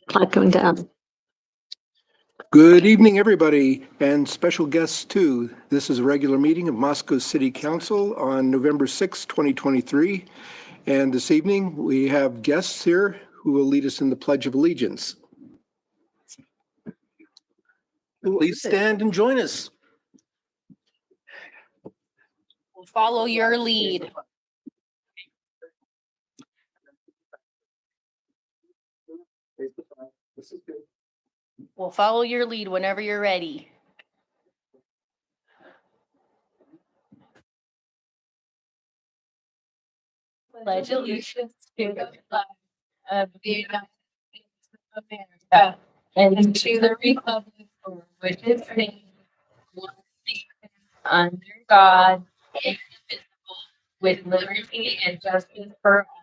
Clock going down. Good evening, everybody, and special guests too. This is a regular meeting of Moscow City Council on November 6, 2023. And this evening, we have guests here who will lead us in the Pledge of Allegiance. Please stand and join us. We'll follow your lead. We'll follow your lead whenever you're ready. Pledge allegiance to the flag of the United States of America and to the republic for which it stands, one nation, under God, indivisible, with liberty and justice for all.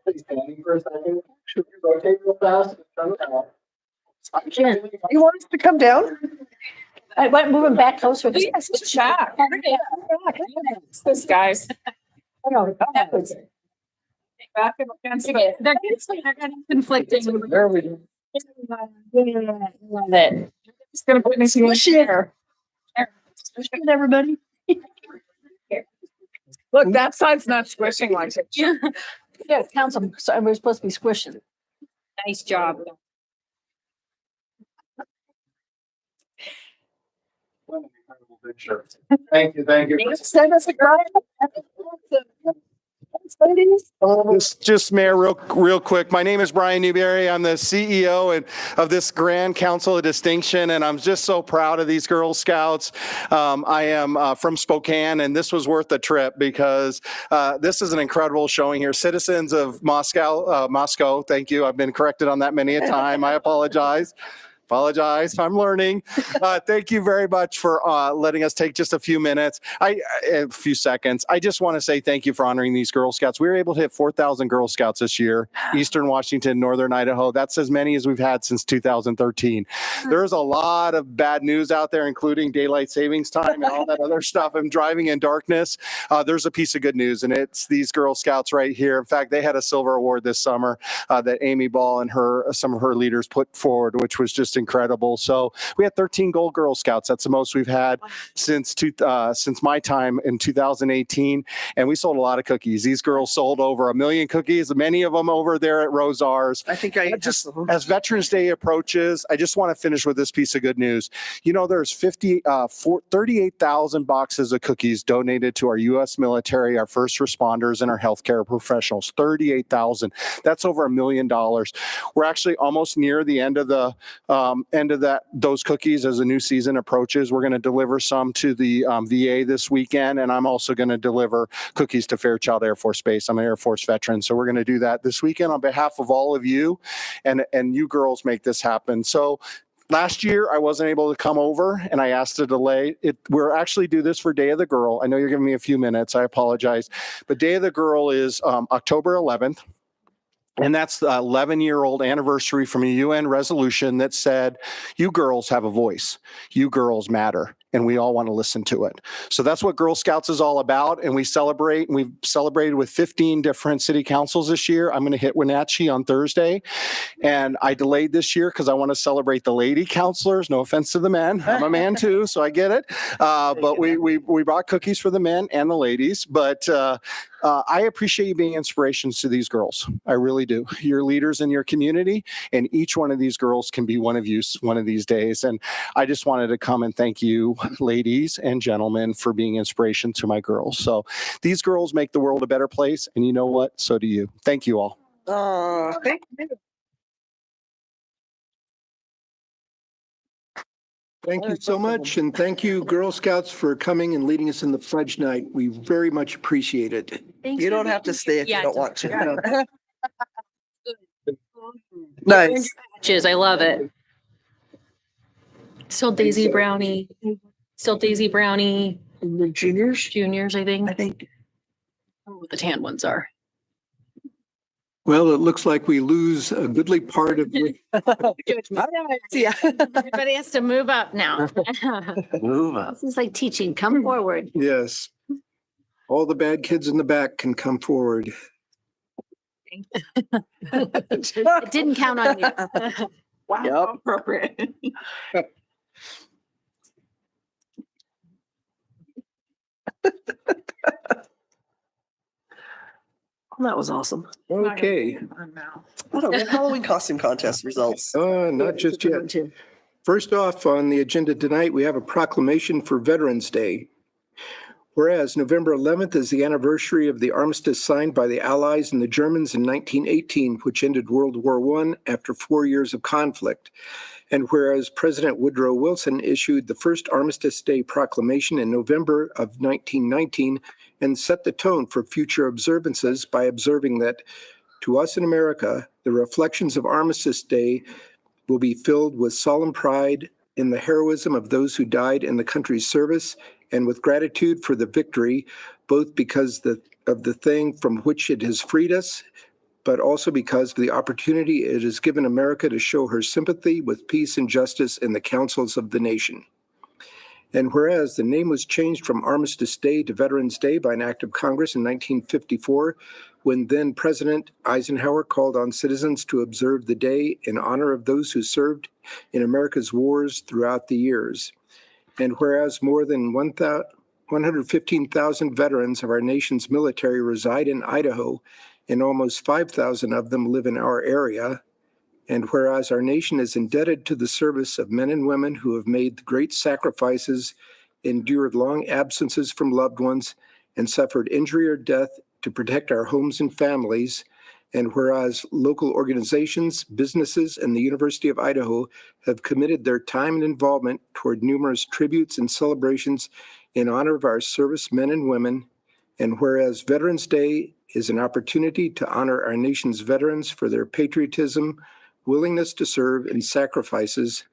Please standing for a second. Should we rotate real fast? You want us to come down? I went moving back closer. Yes, chat. This guys. Back against the. They're conflicting. There we go. Love it. It's gonna put me in the chair. Everybody. Look, that side's not squishing like it. Yeah, council, so we're supposed to be squishing. Nice job. Thank you, thank you. Send us a drive. Just Mayor, real quick. My name is Brian Newberry. I'm the CEO of this Grand Council of Distinction, and I'm just so proud of these Girl Scouts. I am from Spokane, and this was worth the trip because this is an incredible showing here. Citizens of Moscow, thank you. I've been corrected on that many a time. I apologize. I'm learning. Thank you very much for letting us take just a few minutes, a few seconds. I just want to say thank you for honoring these Girl Scouts. We were able to hit 4,000 Girl Scouts this year, Eastern Washington, Northern Idaho. That's as many as we've had since 2013. There's a lot of bad news out there, including daylight savings time and all that other stuff. I'm driving in darkness. There's a piece of good news, and it's these Girl Scouts right here. In fact, they had a silver award this summer that Amy Ball and some of her leaders put forward, which was just incredible. So we had 13 gold Girl Scouts. That's the most we've had since my time in 2018. And we sold a lot of cookies. These girls sold over 1 million cookies, many of them over there at Rosars. I think As Veterans Day approaches, I just want to finish with this piece of good news. You know, there's 38,000 boxes of cookies donated to our U.S. military, our first responders, and our healthcare professionals. 38,000. That's over $1 million. We're actually almost near the end of those cookies as the new season approaches. We're going to deliver some to the VA this weekend, and I'm also going to deliver cookies to Fairchild Air Force Base. I'm an Air Force veteran, so we're going to do that this weekend on behalf of all of you, and you girls make this happen. So last year, I wasn't able to come over, and I asked to delay it. We're actually do this for Day of the Girl. I know you're giving me a few minutes. I apologize. But Day of the Girl is October 11th. And that's the 11-year-old anniversary from a UN resolution that said, you girls have a voice. You girls matter. And we all want to listen to it. So that's what Girl Scouts is all about. And we celebrate, and we've celebrated with 15 different city councils this year. I'm going to hit Wenatchee on Thursday. And I delayed this year because I want to celebrate the lady counselors. No offense to the men. I'm a man too, so I get it. But we brought cookies for the men and the ladies. But I appreciate you being inspirations to these girls. I really do. You're leaders in your community, and each one of these girls can be one of you one of these days. And I just wanted to come and thank you, ladies and gentlemen, for being inspiration to my girls. So these girls make the world a better place, and you know what? So do you. Thank you all. Thank you. Thank you so much, and thank you, Girl Scouts, for coming and leading us in the pledge night. We very much appreciate it. You don't have to stay if you don't want to. Nice. I love it. Still Daisy Brownie. The juniors? Juniors, I think. I think. Oh, the tan ones are. Well, it looks like we lose a goodly part of the Yeah. Everybody has to move up now. Move up. This is like teaching. Come forward. yes. All the bad kids in the back can come forward. It didn't count on you. Wow, Yep. appropriate. That was awesome. Okay, What a Halloween costume contest results. not just yet. First off on the agenda tonight, we have a proclamation for Veterans Day. Whereas November 11th is the anniversary of the armistice signed by the Allies and the Germans in 1918, which ended World War I after 4 years of conflict. And whereas President Woodrow Wilson issued the first Armistice Day proclamation in November of 1919 and set the tone for future observances by observing that to us in America, the reflections of Armistice Day will be filled with solemn pride in the heroism of those who died in the country's service and with gratitude for the victory, both because of the thing from which it has freed us, but also because of the opportunity it has given America to show her sympathy with peace and justice in the councils of the nation. And whereas the name was changed from Armistice Day to Veterans Day by an act of Congress in 1954, when then President Eisenhower called on citizens to observe the day in honor of those who served in America's wars throughout the years. And whereas more than 115,000 veterans of our nation's military reside in Idaho, and almost 5,000 of them live in our area, and whereas our nation is indebted to the service of men and women who have made great sacrifices, endured long absences from loved ones, and suffered injury or death to protect our homes and families, and whereas local organizations, businesses, and the University of Idaho have committed their time and involvement toward numerous tributes and celebrations in honor of our servicemen and women, and whereas Veterans Day is an opportunity to honor our nation's veterans for their patriotism, willingness to serve, and sacrifices,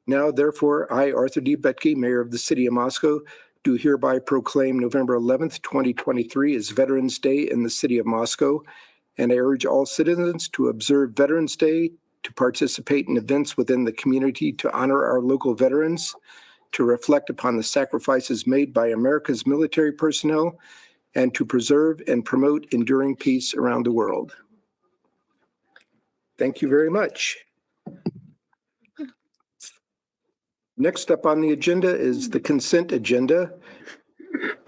now therefore I, Arthur D. Betke, Mayor of the City of Moscow, do hereby proclaim November 11th, 2023 as Veterans Day in the City of Moscow, and I urge all citizens to observe Veterans Day, to participate in events within the community to honor our local veterans, to reflect upon the sacrifices made by America's military personnel, and to preserve and promote enduring peace around the world. Thank you very much. Next up on the agenda is the consent agenda.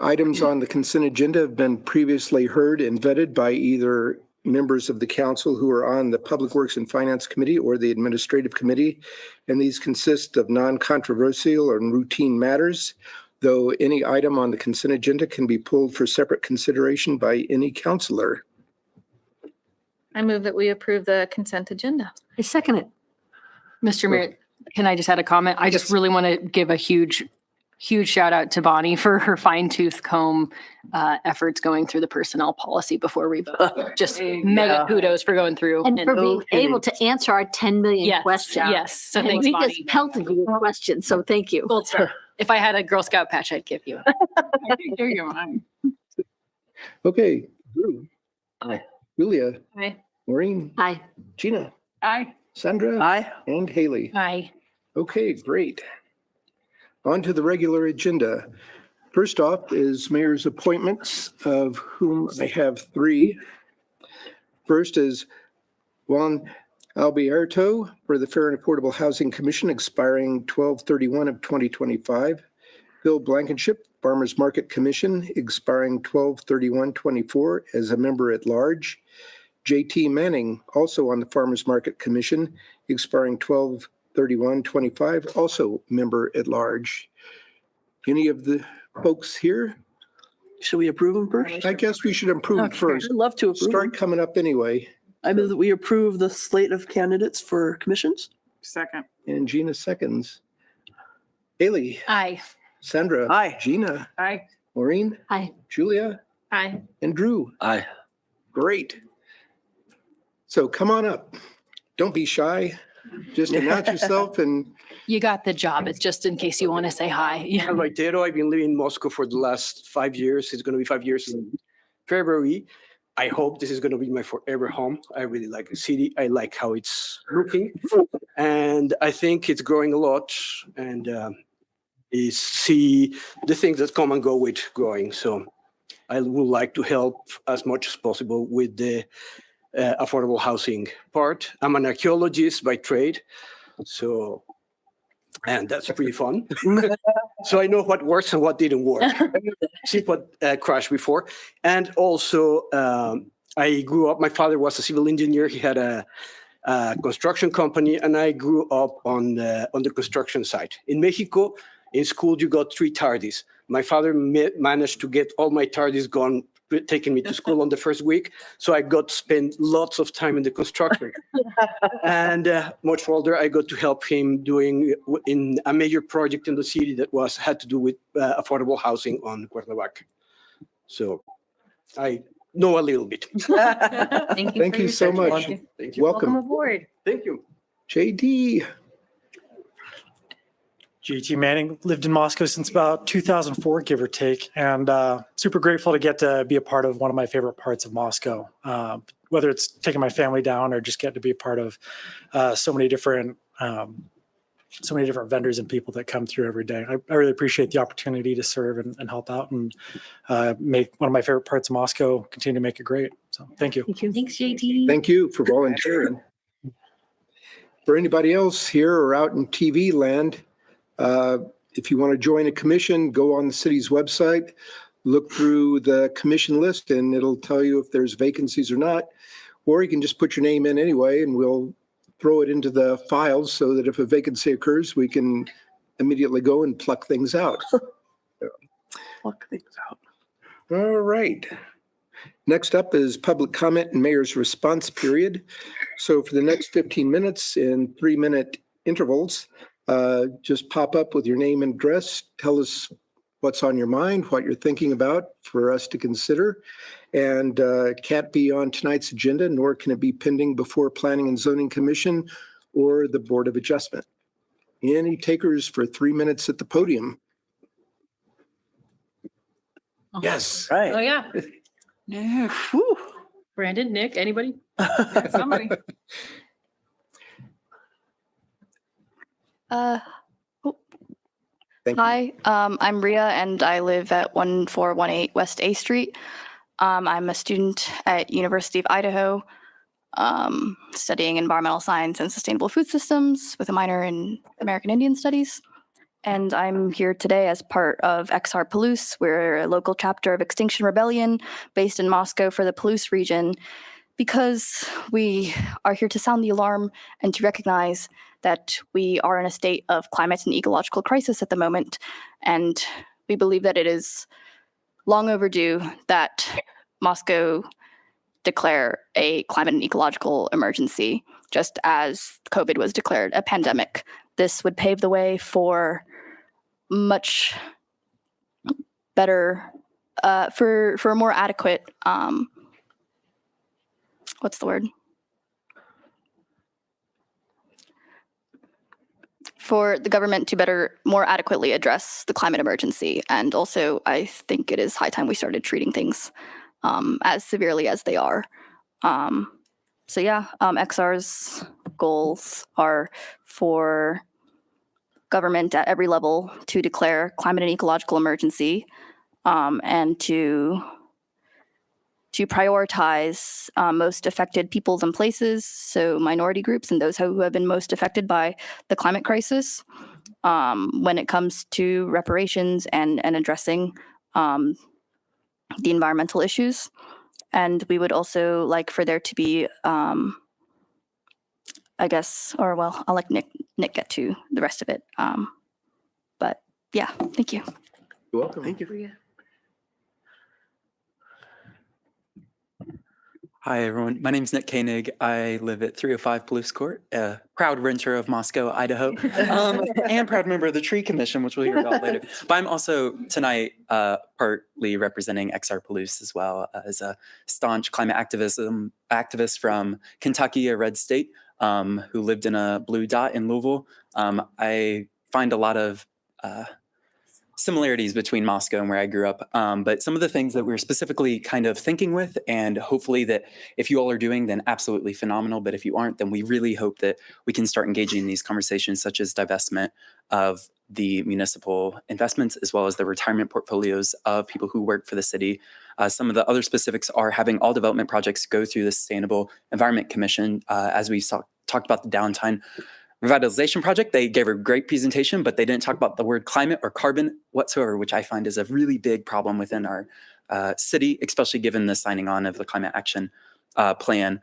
Items on the consent agenda have been previously heard and vetted by either members of the council who are on the Public Works and Finance Committee or the Administrative Committee, and these consist of non-controversial and routine matters, though any item on the consent agenda can be pulled for separate consideration by any councilor. I move that we approve the consent agenda. I second it. Mr. Mayor, can I just add a comment? I just really want to give a huge shout out to Bonnie for her fine tooth comb efforts going through the personnel policy before we vote. Just mega kudos for going through. And for being able to answer our 10 million Yes, questions. yes. So And thanks, we Bonnie. just pelted you with questions, so thank you. Gold star. If I had a Girl Scout patch, I'd give you. Okay, Drew. Aye. Julia. Aye. Maureen. Hi. Gina. Aye. Sandra. Aye. And Haley. Aye. Okay, great. On to the regular agenda. First off is mayor's appointments, of whom I have three. First is Juan Alberto for the Fair and Affordable Housing Commission, expiring 12/31 of 2025. Bill Blankenship, Farmers Market Commission, expiring 12/31/24 as a member at large. J.T. Manning, also on the Farmers Market Commission, expiring 12/31/25, also member at large. Any of the folks here? Should we approve them first? I guess we should improve first. I'd love to approve them. Start coming up anyway. I move that we approve the slate of candidates for commissions. Second. And Gina seconds. Haley, Aye. Sandra. Aye. Gina, Aye. Maureen, Hi. Julia, Aye. and Drew. Aye. Great. So come on up. Don't be shy. Just announce yourself and You got the job. It's just in case you want to say hi. Yeah. I'm Raitero. I've been living in Moscow for the last 5 years. It's going to be 5 years in February. I hope this is going to be my forever home. I really like the city. I like how it's looking. And I think it's growing a lot. And is see the things that come and go with growing. So I would like to help as much as possible with the affordable housing part. I'm an archaeologist by trade, so, and that's pretty fun. So I know what works and what didn't work. See what crashed before. And also, I grew up, my father was a civil engineer. He had a construction company, and I grew up on the construction site. In Mexico, in school, you got 3 tardies. My father managed to get all my tardies gone, taking me to school on the first week. So I got to spend lots of time in the construction. And much older, I got to help him doing in a major project in the city that had to do with affordable housing on Cuernavaca. So I know a little bit. Thank you. Thank for you your so service. much. Thank you. Welcome Welcome. aboard. Thank you. JD. JT Manning, lived in Moscow since about 2004, give or take, and super grateful to get to be a part of one of my favorite parts of Moscow. Whether it's taking my family down or just getting to be a part of so many different vendors and people that come through every day. I really appreciate the opportunity to serve and help out and make one of my favorite parts of Moscow continue to make it great. So thank you. Thank you. Thanks, JT. Thank you for volunteering. For anybody else here or out in TV land, if you want to join a commission, go on the city's website, look through the commission list, and it'll tell you if there's vacancies or not. Or you can just put your name in anyway, and we'll throw it into the files so that if a vacancy occurs, we can immediately go and pluck things out. Pluck things out. All right. Next up is public comment and mayor's response period. So for the next 15 minutes in 3-minute intervals, just pop up with your name and address. Tell us what's on your mind, what you're thinking about for us to consider. And it can't be on tonight's agenda, nor can it be pending before Planning and Zoning Commission or the Board of Adjustment. Any takers for 3 minutes at the podium? Yes. Oh, Right. yeah. Yeah. Whew. Brandon, Nick, anybody? Somebody. Thank you. Hi, I'm Ria and I live at 1418 West A Street. I'm a student at University of Idaho, studying environmental science and sustainable food systems with a minor in American Indian Studies. And I'm here today as part of XR Palouse. We're a local chapter of Extinction Rebellion based in Moscow for the Palouse region, because we are here to sound the alarm and to recognize that we are in a state of climate and ecological crisis at the moment. And we believe that it is long overdue that Moscow declare a climate and ecological emergency, just as COVID was declared a pandemic. This would pave the way for much better, for a more adequate, what's the word? For the government to more adequately address the climate emergency. And also, I think it is high time we started treating things as severely as they are. So yeah, XR's goals are for government at every level to declare climate and ecological emergency, and to prioritize most affected peoples and places, so minority groups and those who have been most affected by the climate crisis, when it comes to reparations and addressing the environmental issues. And we would also like for there to be, I'll let Nick get to the rest of it. But yeah, thank you. You're welcome. Thank you. Hi, everyone. My name is Nick Koenig. I live at 305 Palouse Court, a proud renter of Moscow, Idaho, and proud member of the Tree Commission, which we'll hear about later. But I'm also tonight partly representing XR Palouse as well, as a staunch climate activist from Kentucky, a red state, who lived in a blue dot in Louisville. I find a lot of similarities between Moscow and where I grew up. But some of the things that we're specifically kind of thinking with, and hopefully that if you all are doing, then absolutely phenomenal. But if you aren't, then we really hope that we can start engaging in these conversations, such as divestment of the municipal investments as well as the retirement portfolios of people who work for the city. Some of the other specifics are having all development projects go through the Sustainable Environment Commission. As we talked about the downtown revitalization project, they gave a great presentation, but they didn't talk about the word climate or carbon whatsoever, which I find is a really big problem within our city, especially given the signing on of the climate action plan.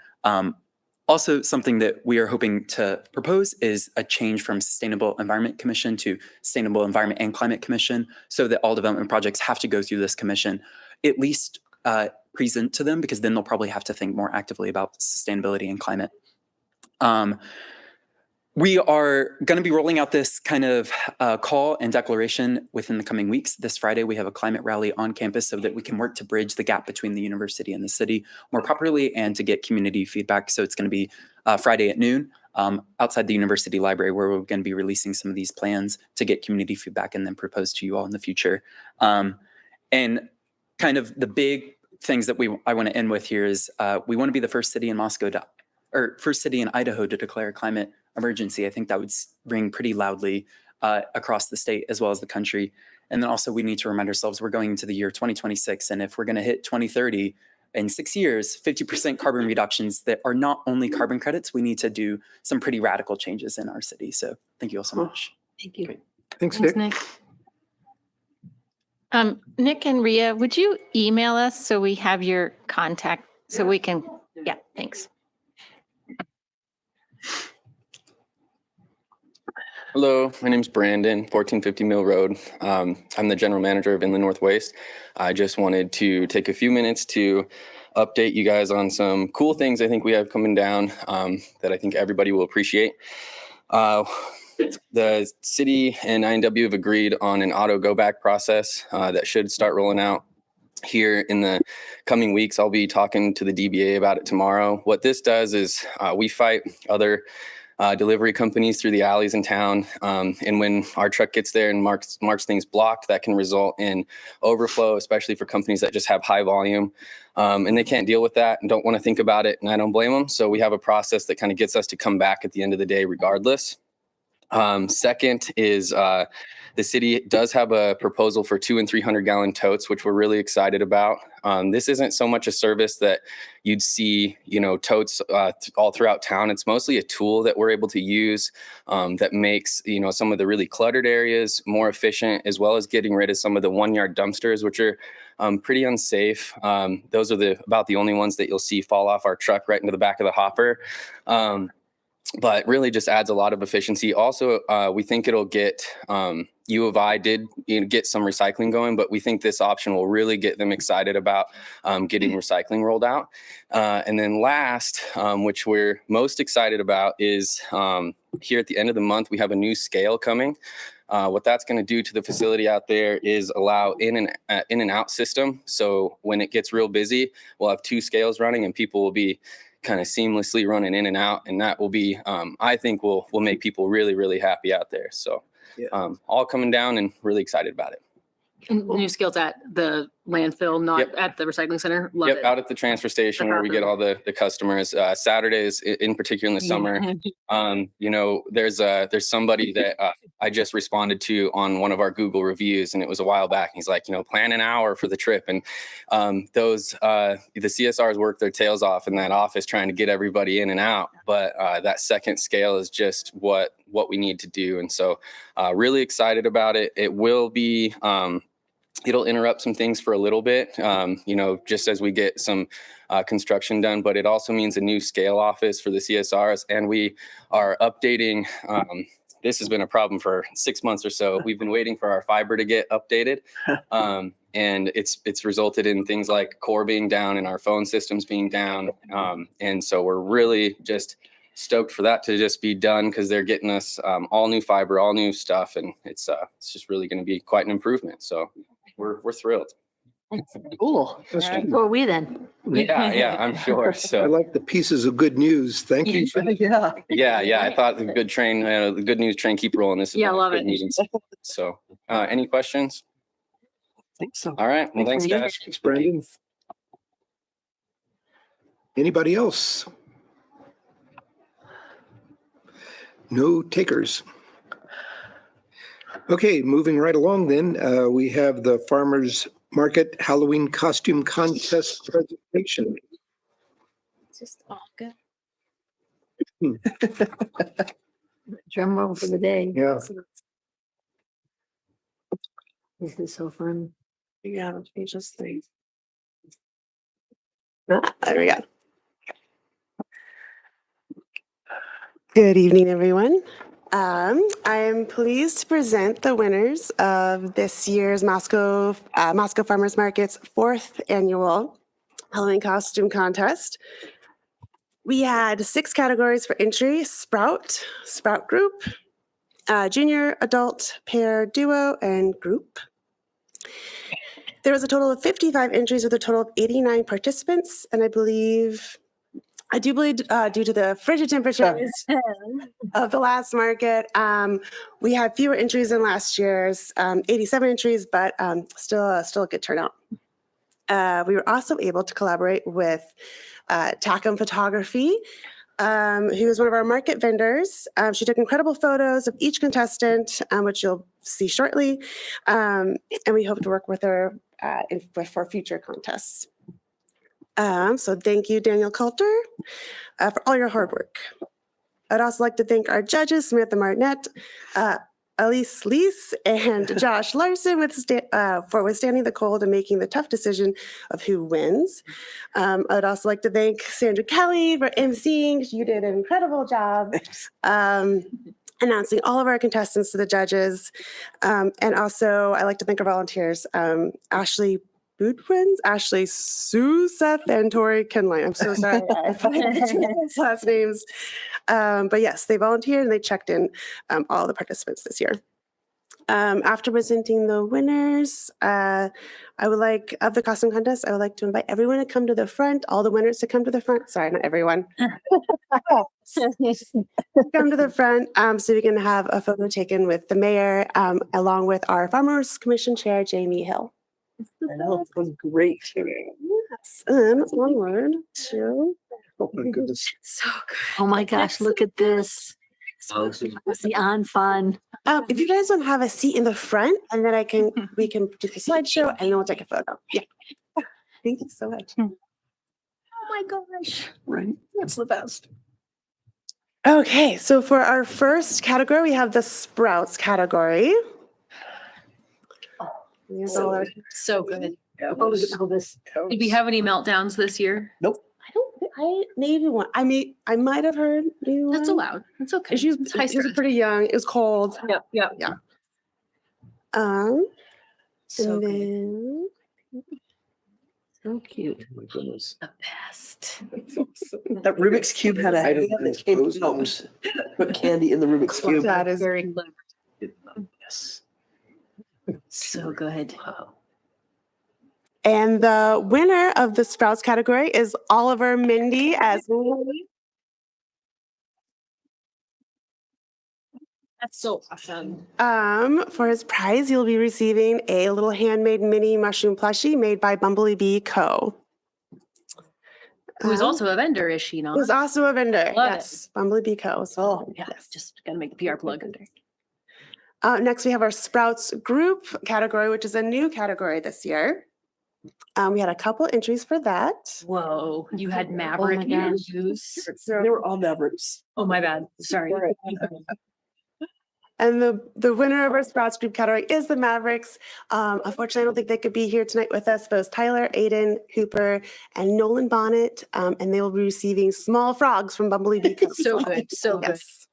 Also, something that we are hoping to propose is a change from Sustainable Environment Commission to Sustainable Environment and Climate Commission, so that all development projects have to go through this commission, at least present to them, because then they'll probably have to think more actively about sustainability and climate. We are going to be rolling out this kind of call and declaration within the coming weeks. This Friday, we have a climate rally on campus so that we can work to bridge the gap between the university and the city more properly and to get community feedback. So it's going to be Friday at noon outside the university library, where we're going to be releasing some of these plans to get community feedback and then propose to you all in the future. And kind of the big things that I want to end with here is we want to be the first city in first city in Idaho to declare a climate emergency. I think that would ring pretty loudly across the state as well as the country. And then also we need to remind ourselves we're going into the year 2026. And if we're going to hit 2030 in 6 years, 50% carbon reductions that are not only carbon credits, we need to do some pretty radical changes in our city. So thank you all so much. Thank you. Thanks, Nick. Nick. Nick and Rhea, would you email us so we have your contact so we can, yeah, thanks. Hello, my name's Brandon, 1450 Mill Road. I'm the general manager of Inland Northwaste. I just wanted to take a few minutes to update you guys on some cool things I think we have coming down that I think everybody will appreciate. The city and INW have agreed on an auto go back process that should start rolling out here in the coming weeks. I'll be talking to the DBA about it tomorrow. What this does is we fight other delivery companies through the alleys in town. And when our truck gets there and marks things blocked, that can result in overflow, especially for companies that just have high volume. And they can't deal with that and don't want to think about it. And I don't blame them. So we have a process that kind of gets us to come back at the end of the day, regardless. Second is the city does have a proposal for 200 and 300 gallon totes, which we're really excited about. This isn't so much a service that you'd see, totes all throughout town. It's mostly a tool that we're able to use that makes, some of the really cluttered areas more efficient, as well as getting rid of some of the 1 yard dumpsters, which are pretty unsafe. Those are about the only ones that you'll see fall off our truck right into the back of the hopper. But really just adds a lot of efficiency. Also, we think it'll get, U of I did get some recycling going, but we think this option will really get them excited about getting recycling rolled out. And then last, which we're most excited about, is here at the end of the month, we have a new scale coming. What that's going to do to the facility out there is allow in and out system. So when it gets real busy, we'll have 2 scales running and people will be kind of seamlessly running in and out. And that will be, I think will make people really, really happy out there. So all coming down and really excited about it. And new skills at the landfill, not Yep. at the recycling center. Love Yep, it. out at the transfer station where we get all the customers. Saturdays, in particular in the summer, there's somebody that I just responded to on one of our Google reviews, and it was a while back. He's like, plan an hour for the trip, and the CSRs work their tails off in that office trying to get everybody in and out. But that second scale is just what we need to do, and so really excited about it. It will be. It'll interrupt some things for a little bit, just as we get some construction done, but it also means a new scale office for the CSRs. And we are updating, this has been a problem for 6 months or so. We've been waiting for our fiber to get updated. And it's resulted in things like core being down and our phone systems being down. And so we're really just stoked for that to just be done, because they're getting us all new fiber, all new stuff. And it's just really going to be quite an improvement. So we're thrilled. Cool. So are we then. Yeah, I'm sure. I So like the pieces of good news. Thank you. Yeah. I thought the the good news train keep rolling. This is Yeah, love good it. meetings. So any questions? I think so. All right. Well, thanks, guys. Thanks, Brandon. Anybody else? No takers. Okay, moving right along then, we have the Farmers Market Halloween Costume Contest presentation. Just all good. Drum roll for the day. Yeah. This is so fun. Yeah, change this thing. Ah, there we go. Good evening, everyone. I am pleased to present the winners of this year's Moscow Farmers Market's 4th annual Halloween costume contest. We had 6 categories for entry: Sprout Group, Junior, Adult, Pair, Duo, and Group. There was a total of 55 entries with a total of 89 participants, and I do believe due to the frigid temperatures of the last market, we had fewer entries than last year's, 87 entries, but still a good turnout. We were also able to collaborate with Tacom Photography, who is one of our market vendors. She took incredible photos of each contestant, which you'll see shortly, and we hope to work with her for future contests. So thank you, Daniel Coulter, for all your hard work. I'd also like to thank our judges, Samantha Martinet, Elise Lees, and Josh Larson for withstanding the cold and making the tough decision of who wins. I'd also like to thank Sandra Kelly for emceeing. You did an incredible job announcing all of our contestants to the judges. And also, I'd like to thank our volunteers, Ashley Boudwins, Ashley, Sue, Seth, and Tori Kenline. I'm so sorry if I those last names. But yes, they volunteered and they checked in all the participants this year. After presenting the winners, of the costume contest, I would like to invite everyone to come to the front, all the winners to come to the front. Sorry, not everyone. Come to the front so we can have a photo taken with the mayor, along with our Farmers Commission Chair, Jamie Hill. I know, it was great. Yes, and onward to. Oh my goodness. So good. Oh my gosh, look at this. It's the on fun. If you guys want to have a seat in the front, and then we can do the slideshow, and then we'll take a photo. Yeah. Thank you so much. Oh my gosh. Right, that's the best. Okay, so for our first category, we have the Sprouts category. So good. Oh, look at all this. Did we have any meltdowns this year? I maybe one. I might have heard. That's allowed. It's okay. She was It's high stress. pretty young. It was cold. Yep. Yeah. So And good. then So cute. Oh my goodness. The best. that Rubik's Cube had a hand that came out. Put candy in the Rubik's Cube. That is Very clever. Yes. So good. And the winner of the Sprouts category is Oliver Mindy as That's so awesome. for his prize, you'll be receiving a little handmade mini mushroom plushie made by Bumblebee Bee Co. Who's also a vendor, is she not? Who's also a vendor. Love it. Yes, Bumblebee Bee Co. So, Yeah, yes. just gotta make the PR plug. Next, we have our Sprouts Group category, which is a new category this year. We had a couple entries for that. Whoa, you had Maverick my and gosh. Goose. They were all Mavericks. Oh, my bad. Sorry. And the winner of our Sprouts Group category is the Mavericks. Unfortunately, I don't think they could be here tonight with us, but it was Tyler, Aiden, Cooper, and Nolan Bonnet, and they will be receiving small frogs from Bumblebee Bee Co. So good. So good. Yes.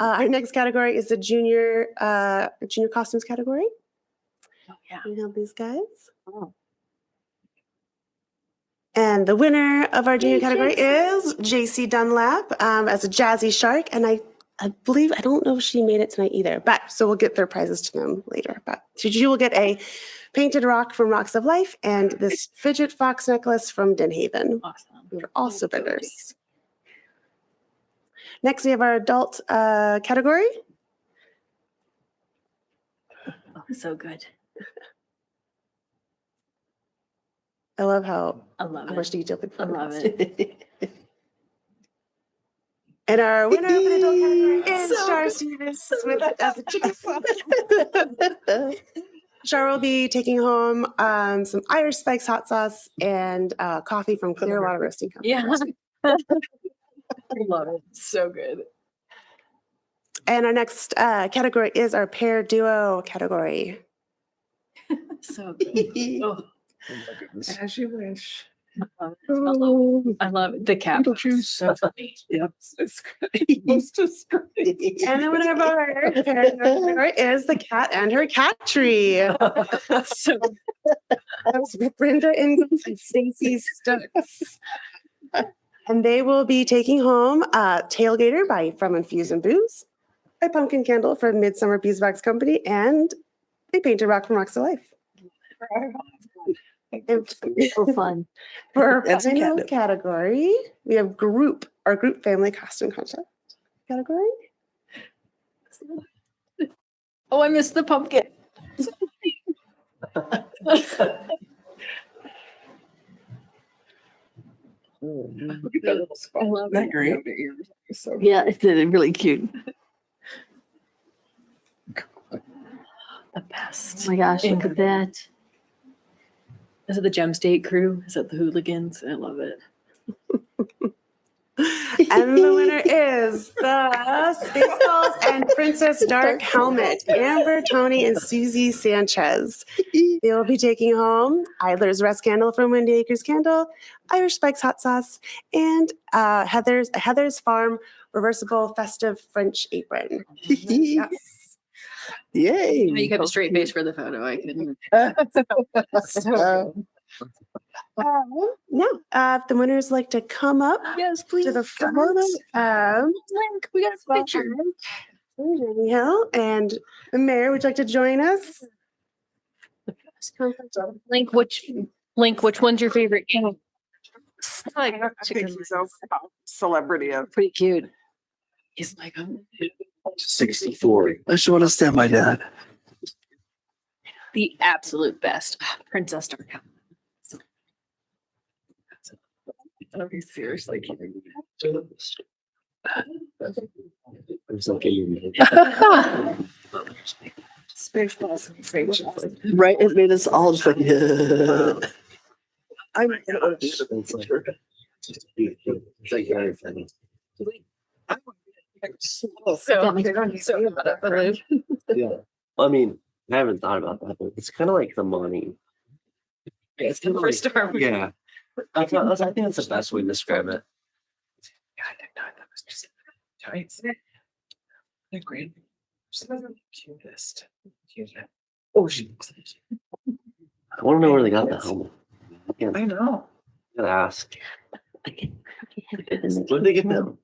Our next category is the junior costumes category. Oh, yeah. We have these guys. And the winner of our junior category is JC Dunlap as a Jazzy Shark. And I believe, I don't know if she made it tonight either, but so we'll get their prizes to them later. But she will get a painted rock from Rocks of Life and this fidget fox necklace from Denhaven. Awesome. They're also vendors. Next, we have our adult category. Oh, so good. I love how I love much it. detail they put I in love it. And our winner for the adult category is Shar Stevens with as a chicken. Shar will be taking home some Irish Spikes hot sauce and coffee from Clearwater Roasting Company. Yeah. I love it. So good. And our next category is our pair duo category. So good. Oh, As you wish. I love it. The cap. So funny. Yep. It's great. It's just great. And the winner of our pair duo category is the cat and her cat tree. So That's with Brenda Ingalls and Stacey Stokes. And they will be taking home Tailgater from Infuse and Booze, a pumpkin candle from Midsummer Beeswax Company, and a painted rock from Rocks of Life. And So fun. for our That's a final cat. category, we have our group family costume contest category. oh, I missed the pumpkin. I love Isn't that it. great? So Yeah, it's really cute. The best. Oh my gosh, look at that. Is it the Gem State crew? Is it the Hooligans? I love it. And the winner is the Spaceballs and Princess Dark Helmet, Amber, Tony, and Susie Sanchez. They will be taking home Idler's Rest Candle from Windy Acres Candle, Irish Spikes Hot Sauce, and Heather's Farm Reversible Festive French Apron. Yes. yay. You kept a straight face for the photo. I couldn't. Now, if the winners like to come up Yes, please. to the front, Link, we got a picture. Jamie Hill and the mayor, would you like to join us? Link, which one's your favorite? I think he's a celebrity of Pretty cute. He's like, 64. I just want to stand by dad. the absolute best. Princess Dark Helmet. Are you seriously kidding me? Spaceballs and Spaceballs. Right, it made us all just like, yeah. I'm Yeah, I mean, I haven't thought about that, but it's kind of like the money. It's kind of like, yeah. I think that's the best way to describe it. They're great. She's the cutest. Oh, she looks like I want to know where they got the helmet. I know. Gotta ask. I can Where did they get them?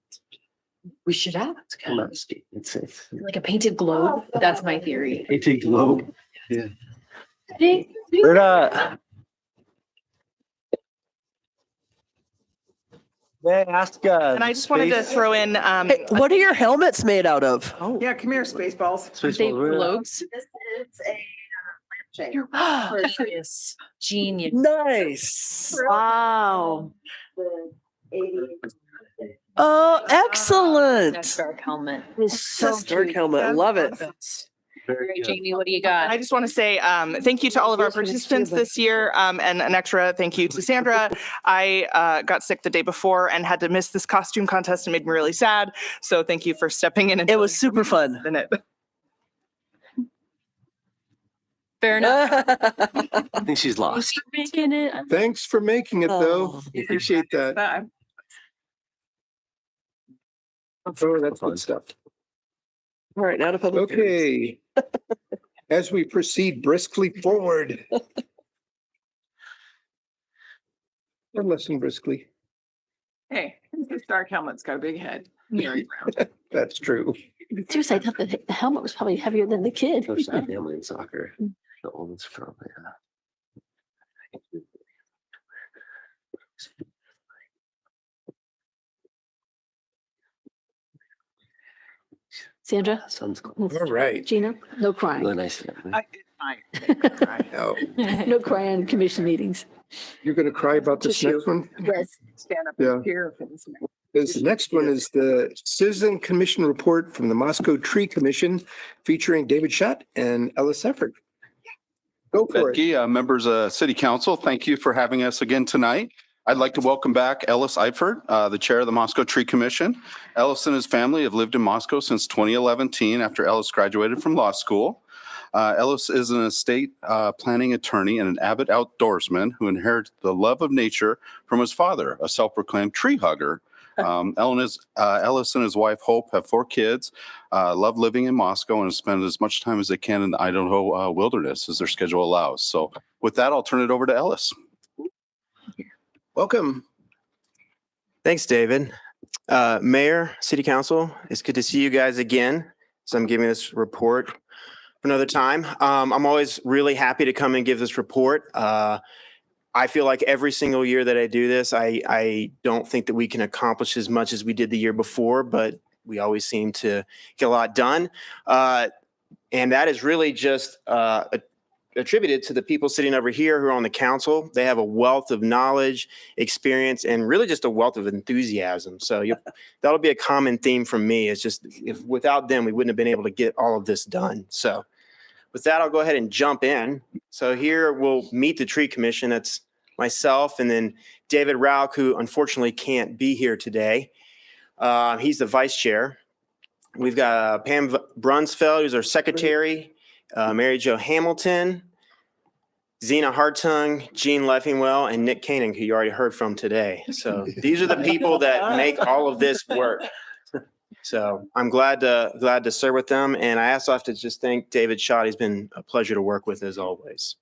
We should ask. It's kind of it's Like a painted globe. That's my theory. they take globe. Yeah. Ding, ding. Where the? May I ask? And I just wanted to throw in, What are your helmets made out of? oh, Yeah, come here, Spaceballs. They globes. Genius. Genius. Nice. Wow. Oh, excellent. That's Dark Helmet. It's so Dark cute. helmet. Love it. Very Jamie, what do you I got? just want to say thank you to all of our participants this year, and an extra thank you to Sandra. I got sick the day before and had to miss this costume contest and made me really sad. So thank you for stepping in. And It was super fun. in it. Fair enough. I think she's lost. Thanks for making it. Thanks for making it, though. Oh. Appreciate that. Oh, that's good stuff. All right, now to public. Okay. As we proceed briskly forward. Or less than briskly. Hey, this dark helmet's got a big head. That's true. Seriously, I thought the helmet was probably heavier than the kid. Coach that family in soccer. The oldest from Sandra, son's cool. All right. Gina, no crying. Really nice family. Now, No crying in commission meetings. you're going to cry about this next one? Yes. Stand up Yeah. and cheer for this man. The next one is the Citizen Commission Report from the Moscow Tree Commission featuring David Schutt and Ellis Efford. Go for it. Becky, members of City Council, thank you for having us again tonight. I'd like to welcome back Ellis Eifert, the chair of the Moscow Tree Commission. Ellis and his family have lived in Moscow since 2011 after Ellis graduated from law school. Ellis is an estate planning attorney and an avid outdoorsman who inherited the love of nature from his father, a self-proclaimed tree hugger. Ellis and his wife Hope have 4 kids, love living in Moscow and spend as much time as they can in the Idaho wilderness as their schedule allows. So with that, I'll turn it over to Ellis. Welcome. Thanks, David. Mayor, City Council, it's good to see you guys again. So I'm giving this report for another time. I'm always really happy to come and give this report. I feel like every single year that I do this, I don't think that we can accomplish as much as we did the year before, but we always seem to get a lot done. And that is really just attributed to the people sitting over here who are on the council. They have a wealth of knowledge, experience, and really just a wealth of enthusiasm. So that'll be a common theme from me. It's just, if without them, we wouldn't have been able to get all of this done. So with that, I'll go ahead and jump in. So here we'll meet the Tree Commission. That's myself and then David Rauch, who unfortunately can't be here today. He's the vice chair. We've got Pam Brunsfeld, who's our secretary, Mary Jo Hamilton, Zena Hartung, Jean Leffingwell, and Nick Koenig, who you already heard from today. So these are the people that make all of this work. So I'm glad to serve with them. And I also have to just thank David Schutt. He's been a pleasure to work with as always.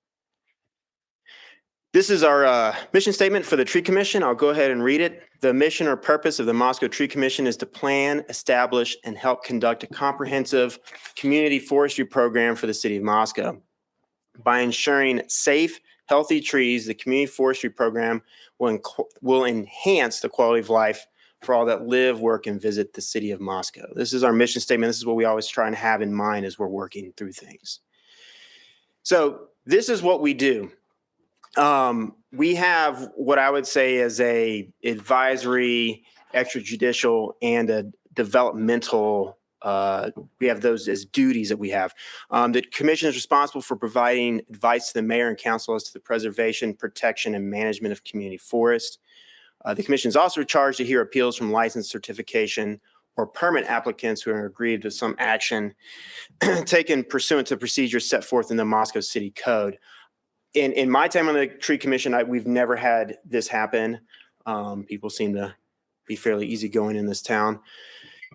This is our mission statement for the Tree Commission. I'll go ahead and read it. The mission or purpose of the Moscow Tree Commission is to plan, establish, and help conduct a comprehensive community forestry program for the city of Moscow. By ensuring safe, healthy trees, the community forestry program will enhance the quality of life for all that live, work, and visit the city of Moscow. This is our mission statement. This is what we always try and have in mind as we're working through things. So this is what we do. We have what I would say is a advisory, extrajudicial, and a developmental. We have those as duties that we have. The commission is responsible for providing advice to the mayor and council as to the preservation, protection, and management of community forests. The commission is also charged to hear appeals from license, certification, or permit applicants who are aggrieved with some action taken pursuant to procedures set forth in the Moscow City Code. In my time on the Tree Commission, we've never had this happen. People seem to be fairly easygoing in this town.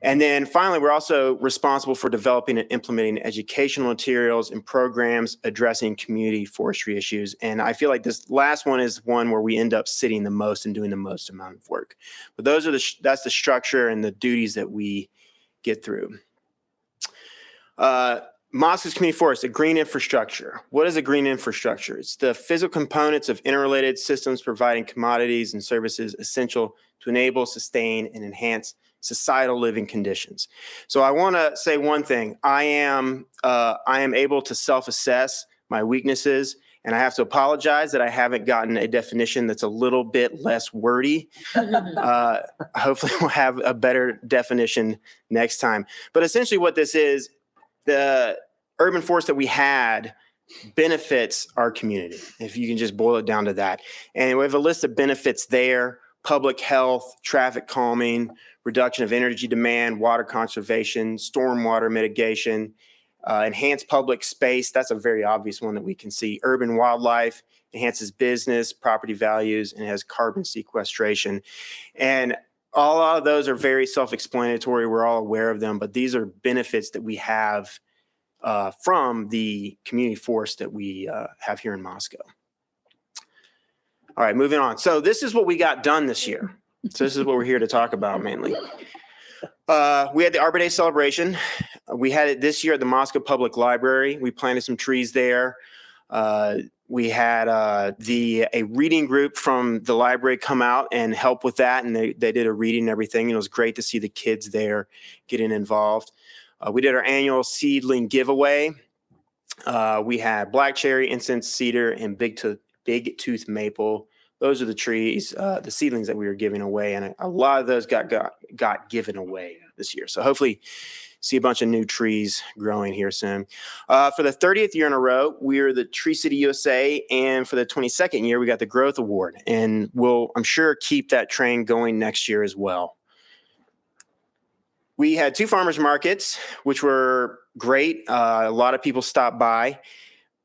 And then finally, we're also responsible for developing and implementing educational materials and programs addressing community forestry issues. And I feel like this last one is one where we end up sitting the most and doing the most amount of work. But those are that's the structure and the duties that we get through. Moscow's community forest, a green infrastructure. What is a green infrastructure? It's the physical components of interrelated systems providing commodities and services essential to enable, sustain, and enhance societal living conditions. So I want to say one thing. I am able to self-assess my weaknesses, and I have to apologize that I haven't gotten a definition that's a little bit less wordy. Hopefully we'll have a better definition next time. But essentially what this is, the urban forest that we had benefits our community, if you can just boil it down to that. And we have a list of benefits there: public health, traffic calming, reduction of energy demand, water conservation, stormwater mitigation, enhanced public space. That's a very obvious one that we can see. Urban wildlife, enhances business, property values, and has carbon sequestration. And all of those are very self-explanatory. We're all aware of them, but these are benefits that we have from the community forest that we have here in Moscow. All right, moving on. So this is what we got done this year. So this is what we're here to talk about mainly. We had the Arbor Day celebration. We had it this year at the Moscow Public Library. We planted some trees there. We had a reading group from the library come out and help with that, and they did a reading and everything. And it was great to see the kids there getting involved. We did our annual seedling giveaway. We had black cherry, incense, cedar, and big tooth maple those are the trees, the seedlings that we were giving away. And a lot of those got given away this year. So hopefully see a bunch of new trees growing here soon. For the 30th year in a row, we're the Tree City USA. And for the 22nd year, we got the Growth Award. And we'll, I'm sure, keep that train going next year as well. We had 2 farmers markets, which were great. A lot of people stopped by.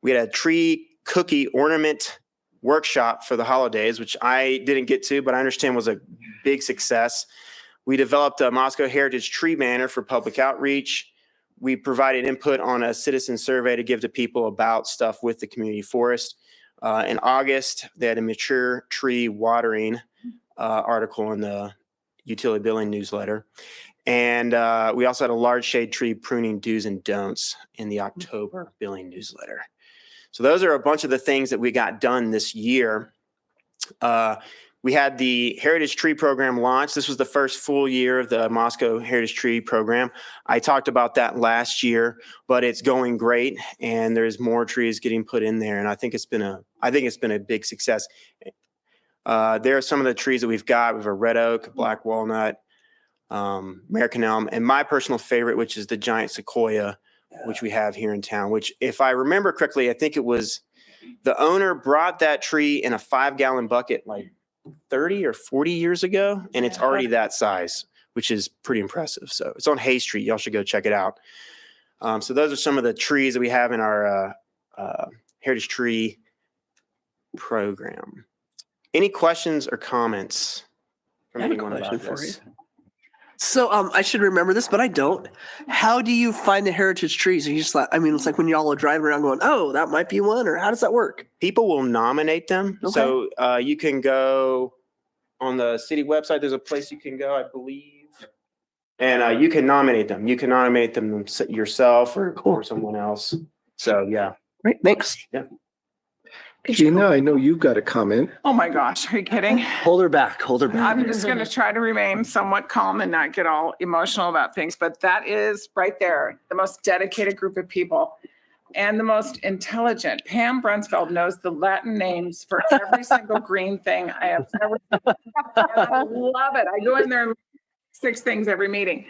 We had a tree cookie ornament workshop for the holidays, which I didn't get to, but I understand was a big success. We developed a Moscow Heritage Tree Banner for public outreach. We provided input on a citizen survey to give to people about stuff with the community forest. In August, they had a mature tree watering article in the utility billing newsletter. And we also had a large shade tree pruning do's and don'ts in the October billing newsletter. So those are a bunch of the things that we got done this year. We had the Heritage Tree Program launch. This was the first full year of the Moscow Heritage Tree Program. I talked about that last year, but it's going great, and there's more trees getting put in there. And I think it's been a big success. There are some of the trees that we've got. We have a red oak, black walnut, American elm, and my personal favorite, which is the giant sequoia, which we have here in town, which, if I remember correctly, I think it was the owner brought that tree in a 5-gallon bucket like 30 or 40 years ago, and it's already that size, which is pretty impressive. So it's on Hay Street. Y'all should go check it out. So those are some of the trees that we have in our Heritage Tree program. Any questions or comments from anyone about this? So I should remember this, but I don't. How do you find the heritage trees? Are you just like, I mean, it's like when y'all are driving around going, oh, that might be one, or how does that work? People will nominate them. Okay. So you can go on the city website. There's a place you can go, I believe. And you can nominate them. You can nominate them yourself or someone else. So, yeah. Great, thanks. Yeah. Gina, I know you've got a comment. Oh my gosh, are you kidding? Hold her back, hold her back. I'm just going to try to remain somewhat calm and not get all emotional about things, but that is right there, the most dedicated group of people and the most intelligent. Pam Brunsfeld knows the Latin names for every single green thing I have ever. I love it. I go in there and 6 things every meeting.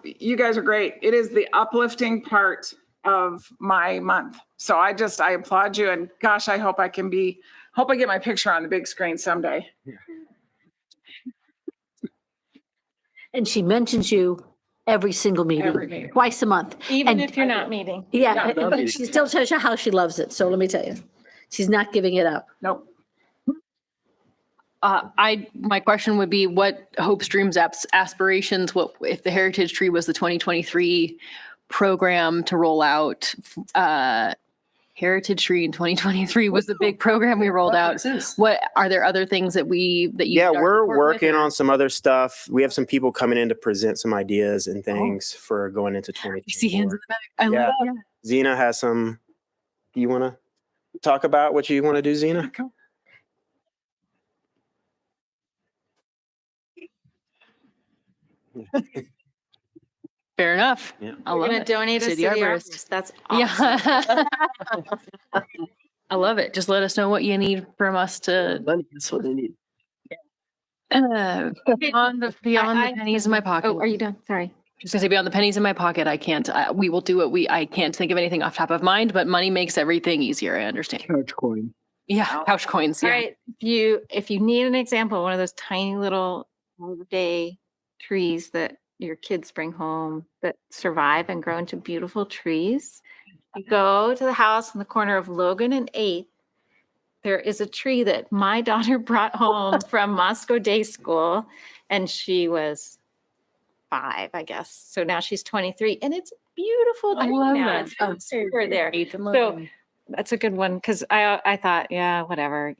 You guys are great. It is the uplifting part of my month. So I applaud you, and gosh, I hope I get my picture on the big screen someday. And she mentions you every single meeting, Every meeting. twice a month. Even And- if you're not meeting. Yeah, Yeah, but she still tells you how she loves it. So let me tell you, she's not giving it up. Nope. My question would be, what hopes, dreams, aspirations, what if the Heritage Tree was the 2023 program to roll out? Heritage Tree in 2023 was the big program we rolled out. What are there other things that you? Yeah, start to we're work with? working on some other stuff. We have some people coming in to present some ideas and things for going into 2024. See hands in the back. I love that. Zena has some. Do you want to talk about what you want to do, Zena? Fair enough. Yeah. I We're love going it. to donate a City city arborist. arborist. That's awesome. Yeah. I love it. Just let us know what you need from us to Money, that's what they need. beyond the pennies in my pocket. Oh, are you done? Sorry. Just gonna say, beyond the pennies in my pocket, I can't. We will do what I can't think of anything off top of mind, but money makes everything easier. I understand. Couch coin. Yeah, couch coins. All Yeah. right. If you need an example, one of those tiny little day trees that your kids bring home that survive and grow into beautiful trees, you go to the house in the corner of Logan and 8th. There is a tree that my daughter brought home from Moscow Day School, and she was 5, I guess. So now she's 23, and it's beautiful. I tree love now. that. It's Oh, super there. Eighth and So Logan. that's a good one, because I thought, yeah, whatever,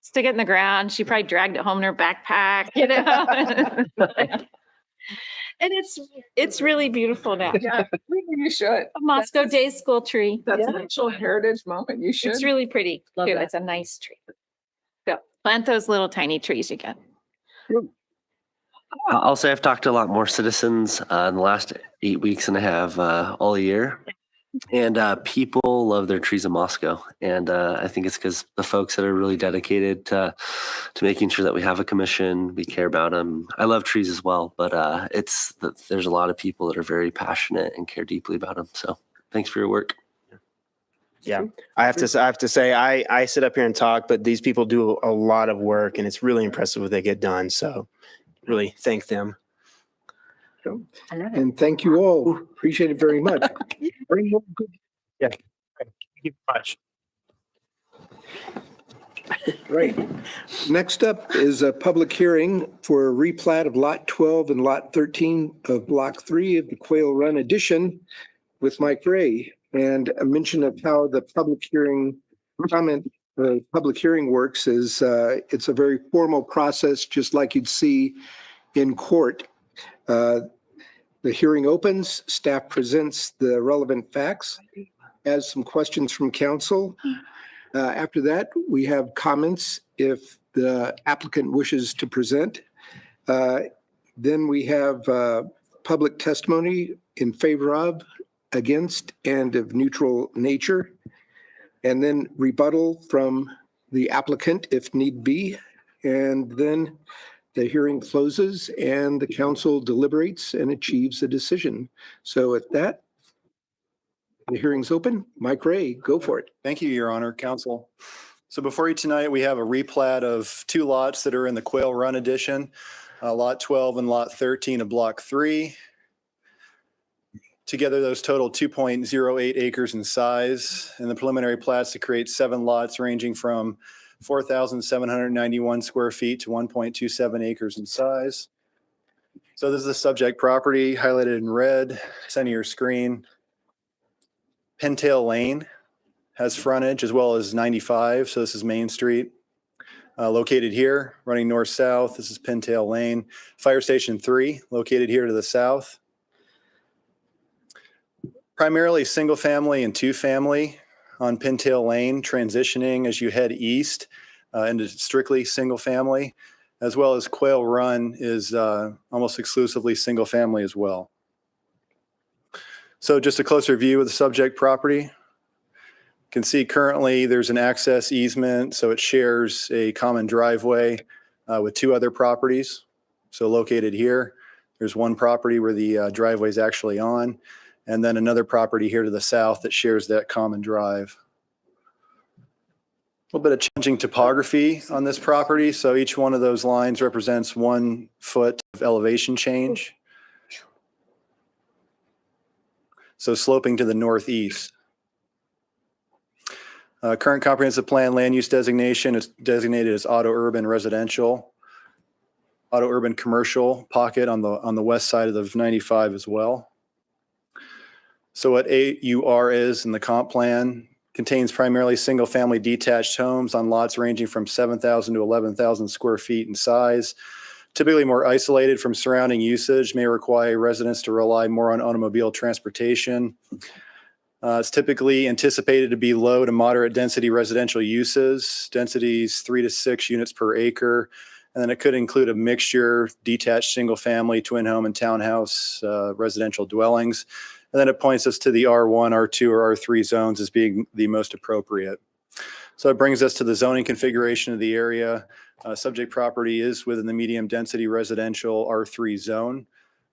stick it in the ground. She probably dragged it home in her backpack, And it's really beautiful now. Yeah, you should. A Moscow Day School tree. That's an actual heritage moment. You should. It's really pretty Love too. that. It's a nice tree. So plant those little tiny trees again. I'll say I've talked to a lot more citizens in the last 8 weeks than I have all year. And people love their trees in Moscow. And I think it's because the folks that are really dedicated to making sure that we have a commission, we care about them. I love trees as well, but there's a lot of people that are very passionate and care deeply about them. So thanks for your work. Yeah, I have to say, I sit up here and talk, but these people do a lot of work, and it's really impressive what they get done. So really thank them. And thank you all. Appreciate it very much. Yeah. Thank you very much. Right. Next up is a public hearing for a replat of Lot 12 and Lot 13 of Block 3 of the Quail Run addition with Mike Ray. And a mention of how the public hearing works is it's a very formal process, just like you'd see in court. The hearing opens, staff presents the relevant facts, has some questions from council. After that, we have comments if the applicant wishes to present. Then we have public testimony in favor of, against, and of neutral nature. And then rebuttal from the applicant if need be. And then the hearing closes and the council deliberates and achieves a decision. So at that, the hearing's open. Mike Ray, go for it. Thank you, Your Honor, Council. So before you tonight, we have a replat of 2 lots that are in the Quail Run addition, Lot 12 and Lot 13 of Block 3. Together, those total 2.08 acres in size, and the preliminary plats to create 7 lots ranging from 4,791 square feet to 1.27 acres in size. So this is the subject property highlighted in red, center of your screen. Pintail Lane has frontage as well as 95. So this is Main Street. Located here, running north-south. This is Pintail Lane. Fire Station 3, located here to the south. Primarily single family and 2-family on Pintail Lane, transitioning as you head east into strictly single family, as well as Quail Run is almost exclusively single family as well. So just a closer view of the subject property. You can see currently there's an access easement, so it shares a common driveway with 2 other properties. So located here, there's one property where the driveway is actually on, and then another property here to the south that shares that common drive. A little bit of changing topography on this property. So each one of those lines represents 1 foot of elevation change. So sloping to the northeast. Current comprehensive plan land use designation is designated as auto urban residential, auto urban commercial pocket on the west side of the 95 as well. So what AUR is in the comp plan contains primarily single family detached homes on lots ranging from 7,000 to 11,000 square feet in size. Typically more isolated from surrounding usage, may require residents to rely more on automobile transportation. It's typically anticipated to be low to moderate density residential uses, densities 3 to 6 units per acre. And then it could include a mixture, detached single family, twin home and townhouse residential dwellings. And then it points us to the R1, R2, or R3 zones as being the most appropriate. So it brings us to the zoning configuration of the area. Subject property is within the medium density residential R3 zone.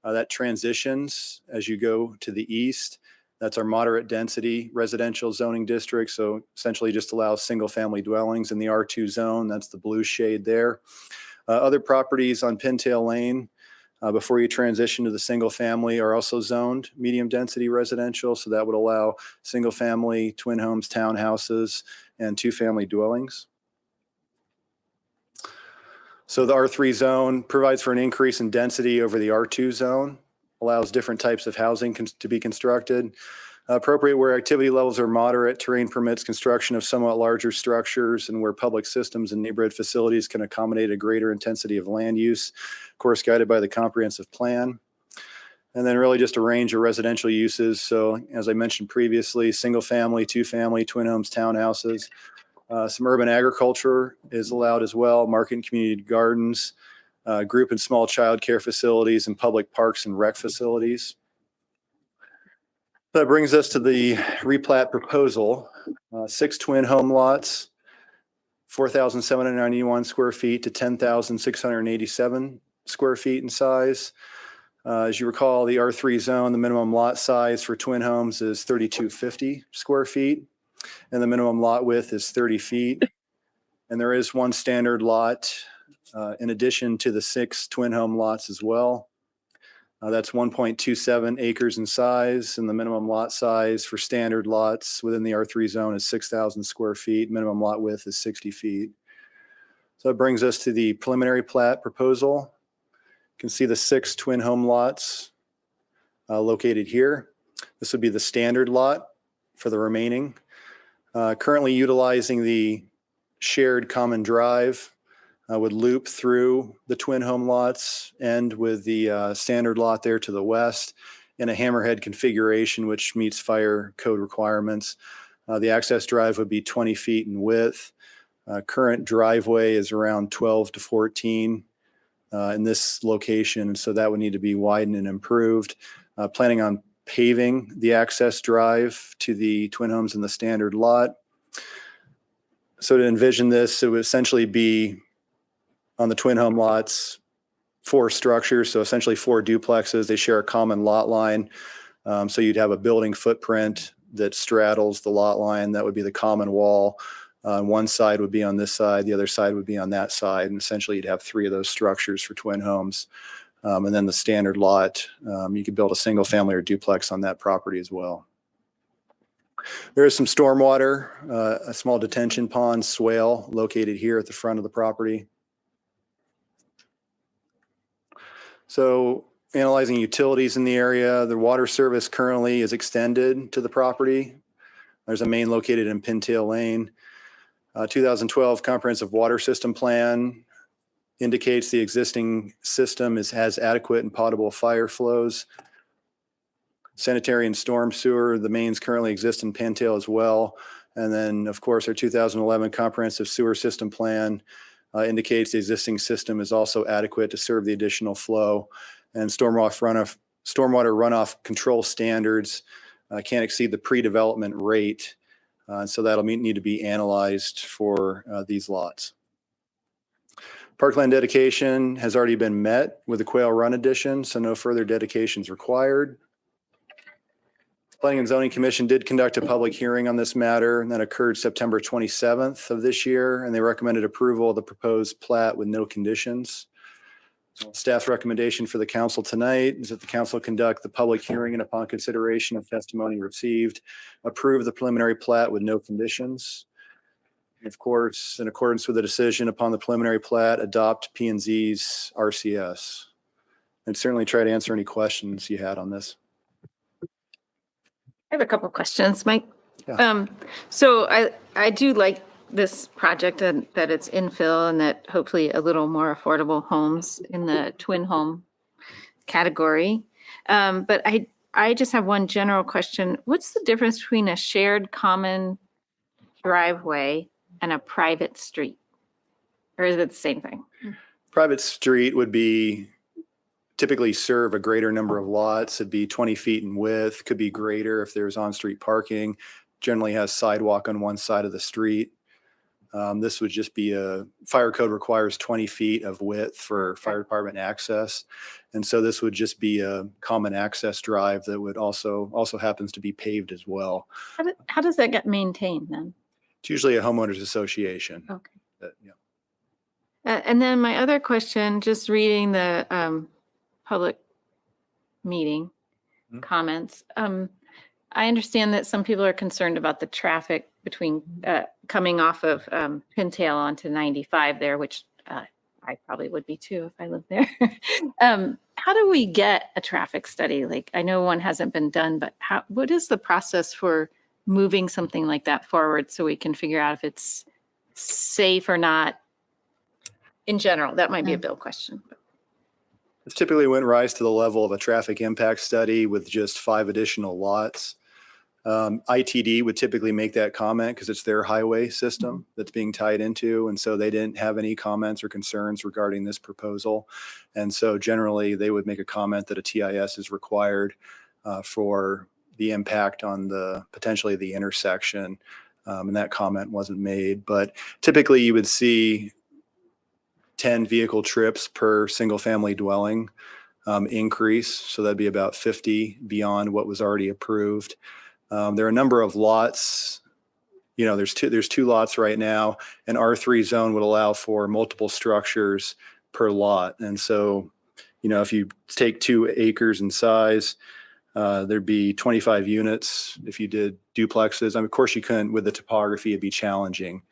That transitions as you go to the east. That's our moderate density residential zoning district. So essentially just allows single family dwellings in the R2 zone. That's the blue shade there. Other properties on Pintail Lane before you transition to the single family are also zoned medium density residential. So that would allow single family, twin homes, townhouses, and 2-family dwellings. So the R3 zone provides for an increase in density over the R2 zone, allows different types of housing to be constructed. Appropriate where activity levels are moderate, terrain permits construction of somewhat larger structures, and where public systems and neighborhood facilities can accommodate a greater intensity of land use, of course guided by the comprehensive plan. And then really just a range of residential uses. So as I mentioned previously, single family, 2-family, twin homes, townhouses. Some urban agriculture is allowed as well, market and community gardens, group and small child care facilities, and public parks and rec facilities. That brings us to the replat proposal. 6 twin home lots, 4,791 square feet to 10,687 square feet in size. As you recall, the R3 zone, the minimum lot size for twin homes is 3,250 square feet, and the minimum lot width is 30 feet. And there is one standard lot in addition to the 6 twin home lots as well. That's 1.27 acres in size, and the minimum lot size for standard lots within the R3 zone is 6,000 square feet. Minimum lot width is 60 feet. So that brings us to the preliminary plat proposal. You can see the 6 twin home lots located here. This would be the standard lot for the remaining. Currently utilizing the shared common drive would loop through the twin home lots, end with the standard lot there to the west in a hammerhead configuration, which meets fire code requirements. The access drive would be 20 feet in width. Current driveway is around 12 to 14 in this location, so that would need to be widened and improved. Planning on paving the access drive to the twin homes in the standard lot. So to envision this, it would essentially be on the twin home lots, 4 structures, so essentially 4 duplexes. They share a common lot line. So you'd have a building footprint that straddles the lot line. That would be the common wall. One side would be on this side, the other side would be on that side. And essentially you'd have 3 of those structures for twin homes. And then the standard lot, you could build a single family or duplex on that property as well. There is some stormwater, a small detention pond swale located here at the front of the property. So analyzing utilities in the area, the water service currently is extended to the property. There's a main located in Pintail Lane. 2012 comprehensive water system plan indicates the existing system has adequate and potable fire flows. Sanitary and storm sewer, the mains currently exist in Pintail as well. And then, of course, our 2011 comprehensive sewer system plan indicates the existing system is also adequate to serve the additional flow, and stormwater runoff control standards can't exceed the pre-development rate. So that'll need to be analyzed for these lots. Parkland dedication has already been met with the Quail Run addition, so no further dedications required. Planning and Zoning Commission did conduct a public hearing on this matter, and that occurred September 27th of this year, and they recommended approval of the proposed plat with no conditions. Staff's recommendation for the council tonight is that the council conduct the public hearing and, upon consideration of testimony received, approve the preliminary plat with no conditions. Of course, in accordance with the decision upon the preliminary plat, adopt P&Z's RCS. And certainly try to answer any questions you had on this. I have a couple of questions, Mike. Yeah. So I do like this project and that it's infill and that hopefully a little more affordable homes in the twin home category. But I just have one general question. What's the difference between a shared common driveway and a private street? Or is it the same thing? Private street would be typically serve a greater number of lots. It'd be 20 feet in width, could be greater if there's on-street parking, generally has sidewalk on one side of the street. This would just be fire code requires 20 feet of width for fire department access. And so this would just be a common access drive that would also happens to be paved as well. How does that get maintained then? It's usually a homeowners association. Okay. Yeah. And then my other question, just reading the public meeting comments. I understand that some people are concerned about the traffic between coming off of Pintail onto 95 there, which I probably would be too if I lived there. How do we get a traffic study? Like, I know one hasn't been done, but what is the process for moving something like that forward so we can figure out if it's safe or not in general? That might be a Bill question. This typically wouldn't rise to the level of a traffic impact study with just 5 additional lots. ITD would typically make that comment because it's their highway system that's being tied into. And so they didn't have any comments or concerns regarding this proposal. And so generally they would make a comment that a TIS is required for the impact on potentially the intersection. And that comment wasn't made, but typically you would see 10 vehicle trips per single family dwelling increase. So that'd be about 50 beyond what was already approved. There are a number of lots. There's two lots right now. An R3 zone would allow for multiple structures per lot. And so, if you take 2 acres in size, there'd be 25 units if you did duplexes. Of course, you couldn't with the topography, it'd be challenging.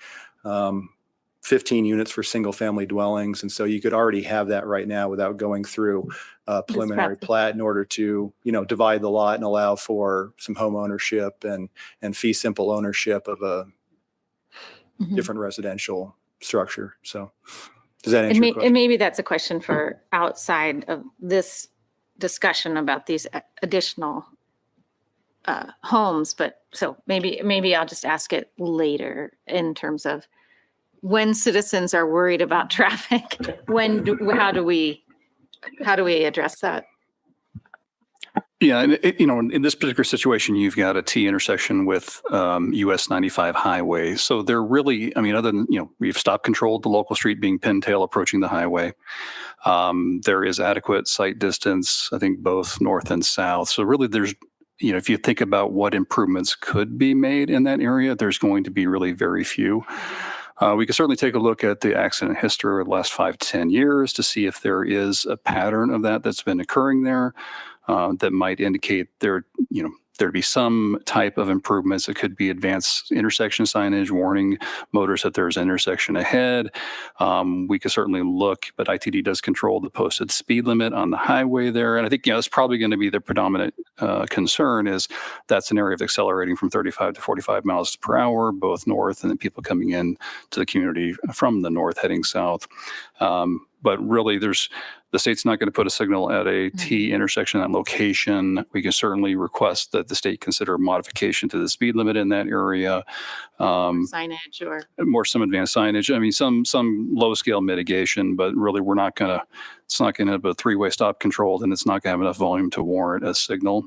15 units for single family dwellings. And so you could already have that right now without going through a preliminary plat in order to, divide the lot and allow for some home ownership and fee simple ownership of a different residential structure. So does that answer your question? And maybe that's a question for outside of this discussion about these additional homes, but so maybe I'll just ask it later in terms of when citizens are worried about traffic, how do we address that? Yeah, and in this particular situation, you've got a T intersection with US 95 highway. So they're really, other than, we've stop controlled the local street being Pintail approaching the highway. There is adequate sight distance, I think both north and south. So really there's, if you think about what improvements could be made in that area, there's going to be really very few. We could certainly take a look at the accident history of the last 5 to 10 years to see if there is a pattern of that's been occurring there that might indicate there'd be some type of improvements. It could be advanced intersection signage, warning motorists that there's an intersection ahead. We could certainly look, but ITD does control the posted speed limit on the highway there. And I think, that's probably going to be the predominant concern is that's an area of accelerating from 35 to 45 miles per hour, both north and then people coming in to the community from the north heading south. But really the state's not going to put a signal at a T intersection, that location. We can certainly request that the state consider a modification to the speed limit in that area. Signage or some advanced signage. Some low scale mitigation, but really it's not going to have a 3-way stop controlled and it's not going to have enough volume to warrant a signal.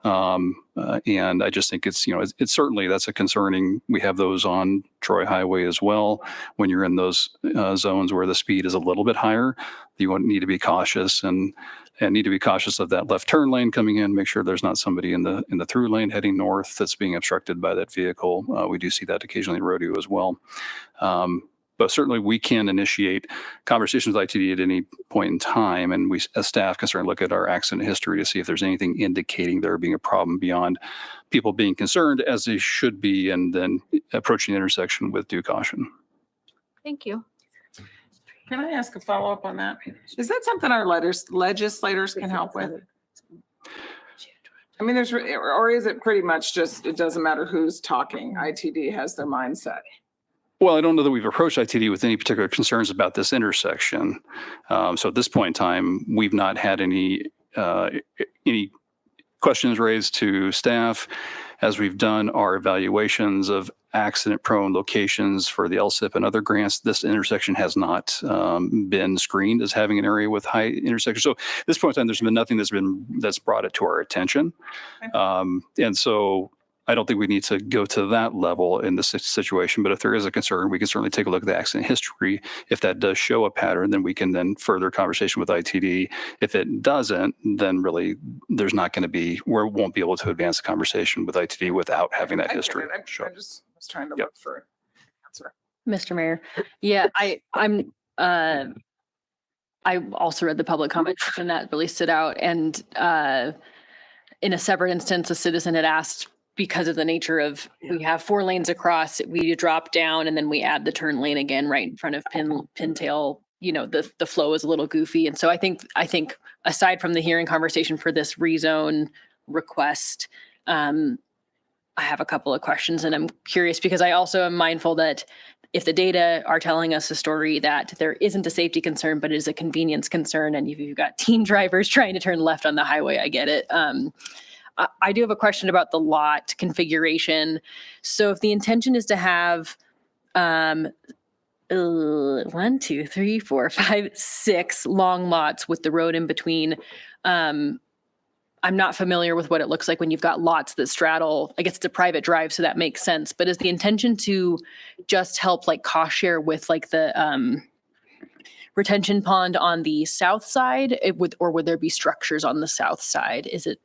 And I just think it's certainly that's a concerning. We have those on Troy Highway as well. When you're in those zones where the speed is a little bit higher, you need to be cautious and need to be cautious of that left turn lane coming in. Make sure there's not somebody in the through lane heading north that's being obstructed by that vehicle. We do see that occasionally in rodeo as well. But certainly we can initiate conversations with ITD at any point in time. And we, as staff, can certainly look at our accident history to see if there's anything indicating there being a problem beyond people being concerned as they should be, and then approaching the intersection with due caution. Thank you. Can I ask a follow-up on that? Is that something our legislators can help with? Or is it pretty much just, it doesn't matter who's talking, ITD has their mindset? Well, I don't know that we've approached ITD with any particular concerns about this intersection. So at this point in time, we've not had any questions raised to staff. As we've done our evaluations of accident-prone locations for the LSIP and other grants, this intersection has not been screened as having an area with high intersection. So at this point in time, there's been nothing that's brought it to our attention. And so I don't think we need to go to that level in this situation, but if there is a concern, we can certainly take a look at the accident history. If that does show a pattern, then we can then further conversation with ITD. If it doesn't, then really there's not going to be, we won't be able to advance the conversation with ITD without having that history. I just was trying to look for an answer. Mr. Mayor. Yeah, I also read the public comment and that really stood out. And in a separate instance, a citizen had asked, because of the nature of, we have 4 lanes across, we drop down and then we add the turn lane again right in front of Pintail. The flow is a little goofy. And so I think aside from the hearing conversation for this rezone request, I have a couple of questions, and I'm curious because I also am mindful that if the data are telling us a story that there isn't a safety concern, but it is a convenience concern, and you've got teen drivers trying to turn left on the highway, I get it. I do have a question about the lot configuration. So if the intention is to have 1, 2, 3, 4, 5, 6 long lots with the road in between, I'm not familiar with what it looks like when you've got lots that straddle. I guess it's a private drive, so that makes sense. But is the intention to just help like cost share with like the retention pond on the south side? Or would there be structures on the south side? Is it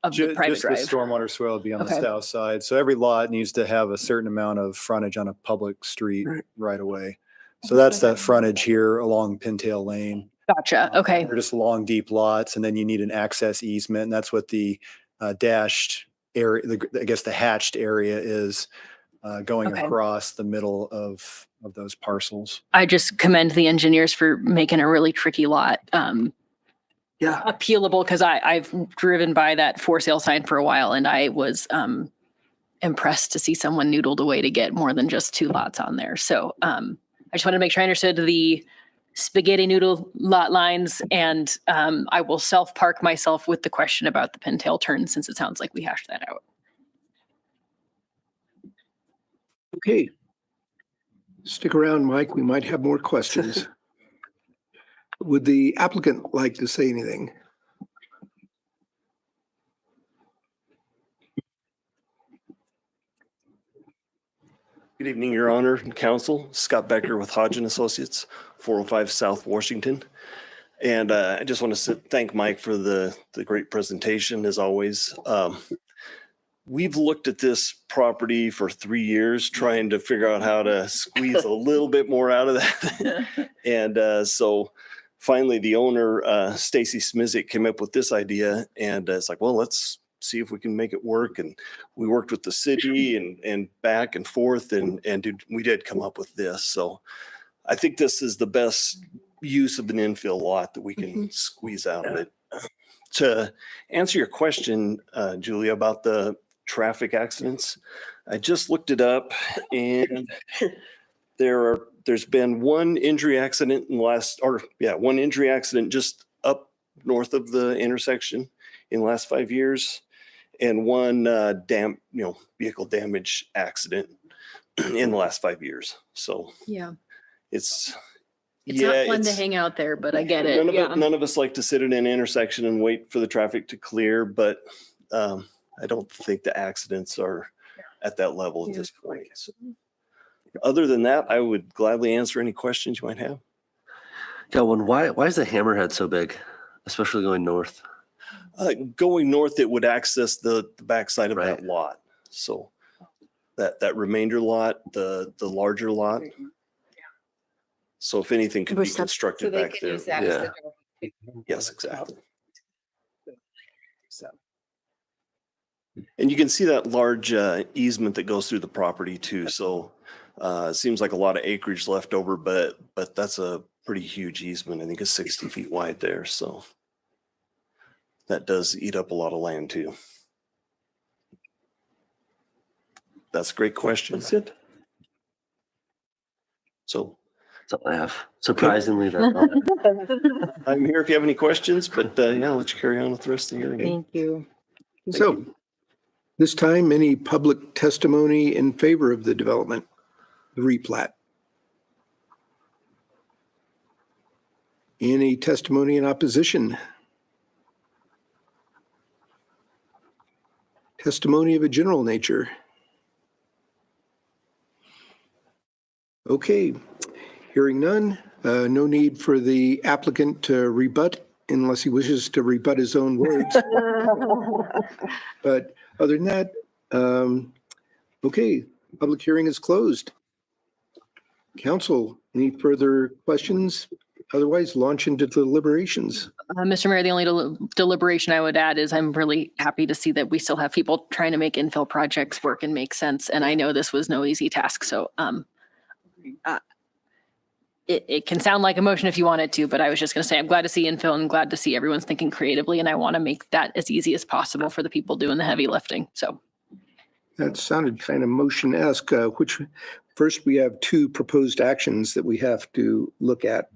of the private Just the drive? stormwater swale would be on the Okay. south side. So every lot needs to have a certain amount of frontage on a public street right away. So that's that frontage here along Pintail Lane. Gotcha. Okay. They're just long, deep lots, and then you need an access easement, and that's what the dashed area, I guess the hatched area is going Okay. across the middle of those parcels. I just commend the engineers for making a really tricky lot appealable, because I've driven by that for sale sign for a while, and I was impressed to see someone noodled away to get more than just 2 lots on there. So I just wanted to make sure I understood the spaghetti noodle lot lines, and I will self-park myself with the question about the pintail turn, since it sounds like we hashed that out. Okay. Stick around, Mike. We might have more questions. Would the applicant like to say anything? Good evening, Your Honor and Council. Scott Becker with Hodge and Associates, 405 South Washington. And I just want to thank Mike for the great presentation, as always. We've looked at this property for 3 years, trying to figure out how to squeeze a little bit more out of that. And so finally, the owner, Stacy Smizik, came up with this idea. And it's like, well, let's see if we can make it work. And we worked with the city and back and forth, and we did come up with this. So I think this is the best use of an infill lot that we can squeeze out of it. To answer your question, Julia, about the traffic accidents, I just looked it up, and there's been one injury accident in one injury accident just up north of the intersection in the last 5 years, and one vehicle damage accident in the last 5 years. So Yeah. it's not fun to hang out there, but I get it. None of us like to sit at an intersection and wait for the traffic to clear, but I don't think the accidents are at that level at this point. So, other than that, I would gladly answer any questions you might have. Got one. Why is the hammerhead so big, especially going north? Going north, it would access the backside of that lot. So that remainder lot, the larger lot. So if anything could be constructed back there. Yes, exactly. And you can see that large easement that goes through the property too. So it seems like a lot of acreage left over, but that's a pretty huge easement. I think it's 60 feet wide there. So that does eat up a lot of land too. That's a great question. That's it. So that's all I have. Surprisingly, that's all. I'm here if you have any questions, but yeah, I'll let you carry on with the rest of the hearing. Thank you. So this time, any public testimony in favor of the development, the replat? Any testimony in opposition? Testimony of a general nature? Okay, hearing none, no need for the applicant to rebut unless he wishes to rebut his own words. But other than that, okay, public hearing is closed. Council, any further questions? Otherwise, launch into deliberations. Mr. Mayor, the only deliberation I would add is I'm really happy to see that we still have people trying to make infill projects work and make sense. And I know this was no easy task. So it can sound like a motion if you want it to, but I was just going to say I'm glad to see infill and glad to see everyone's thinking creatively. And I want to make that as easy as possible for the people doing the heavy lifting. So that sounded kind of motion-esque, which first we have 2 proposed actions that we have to look at.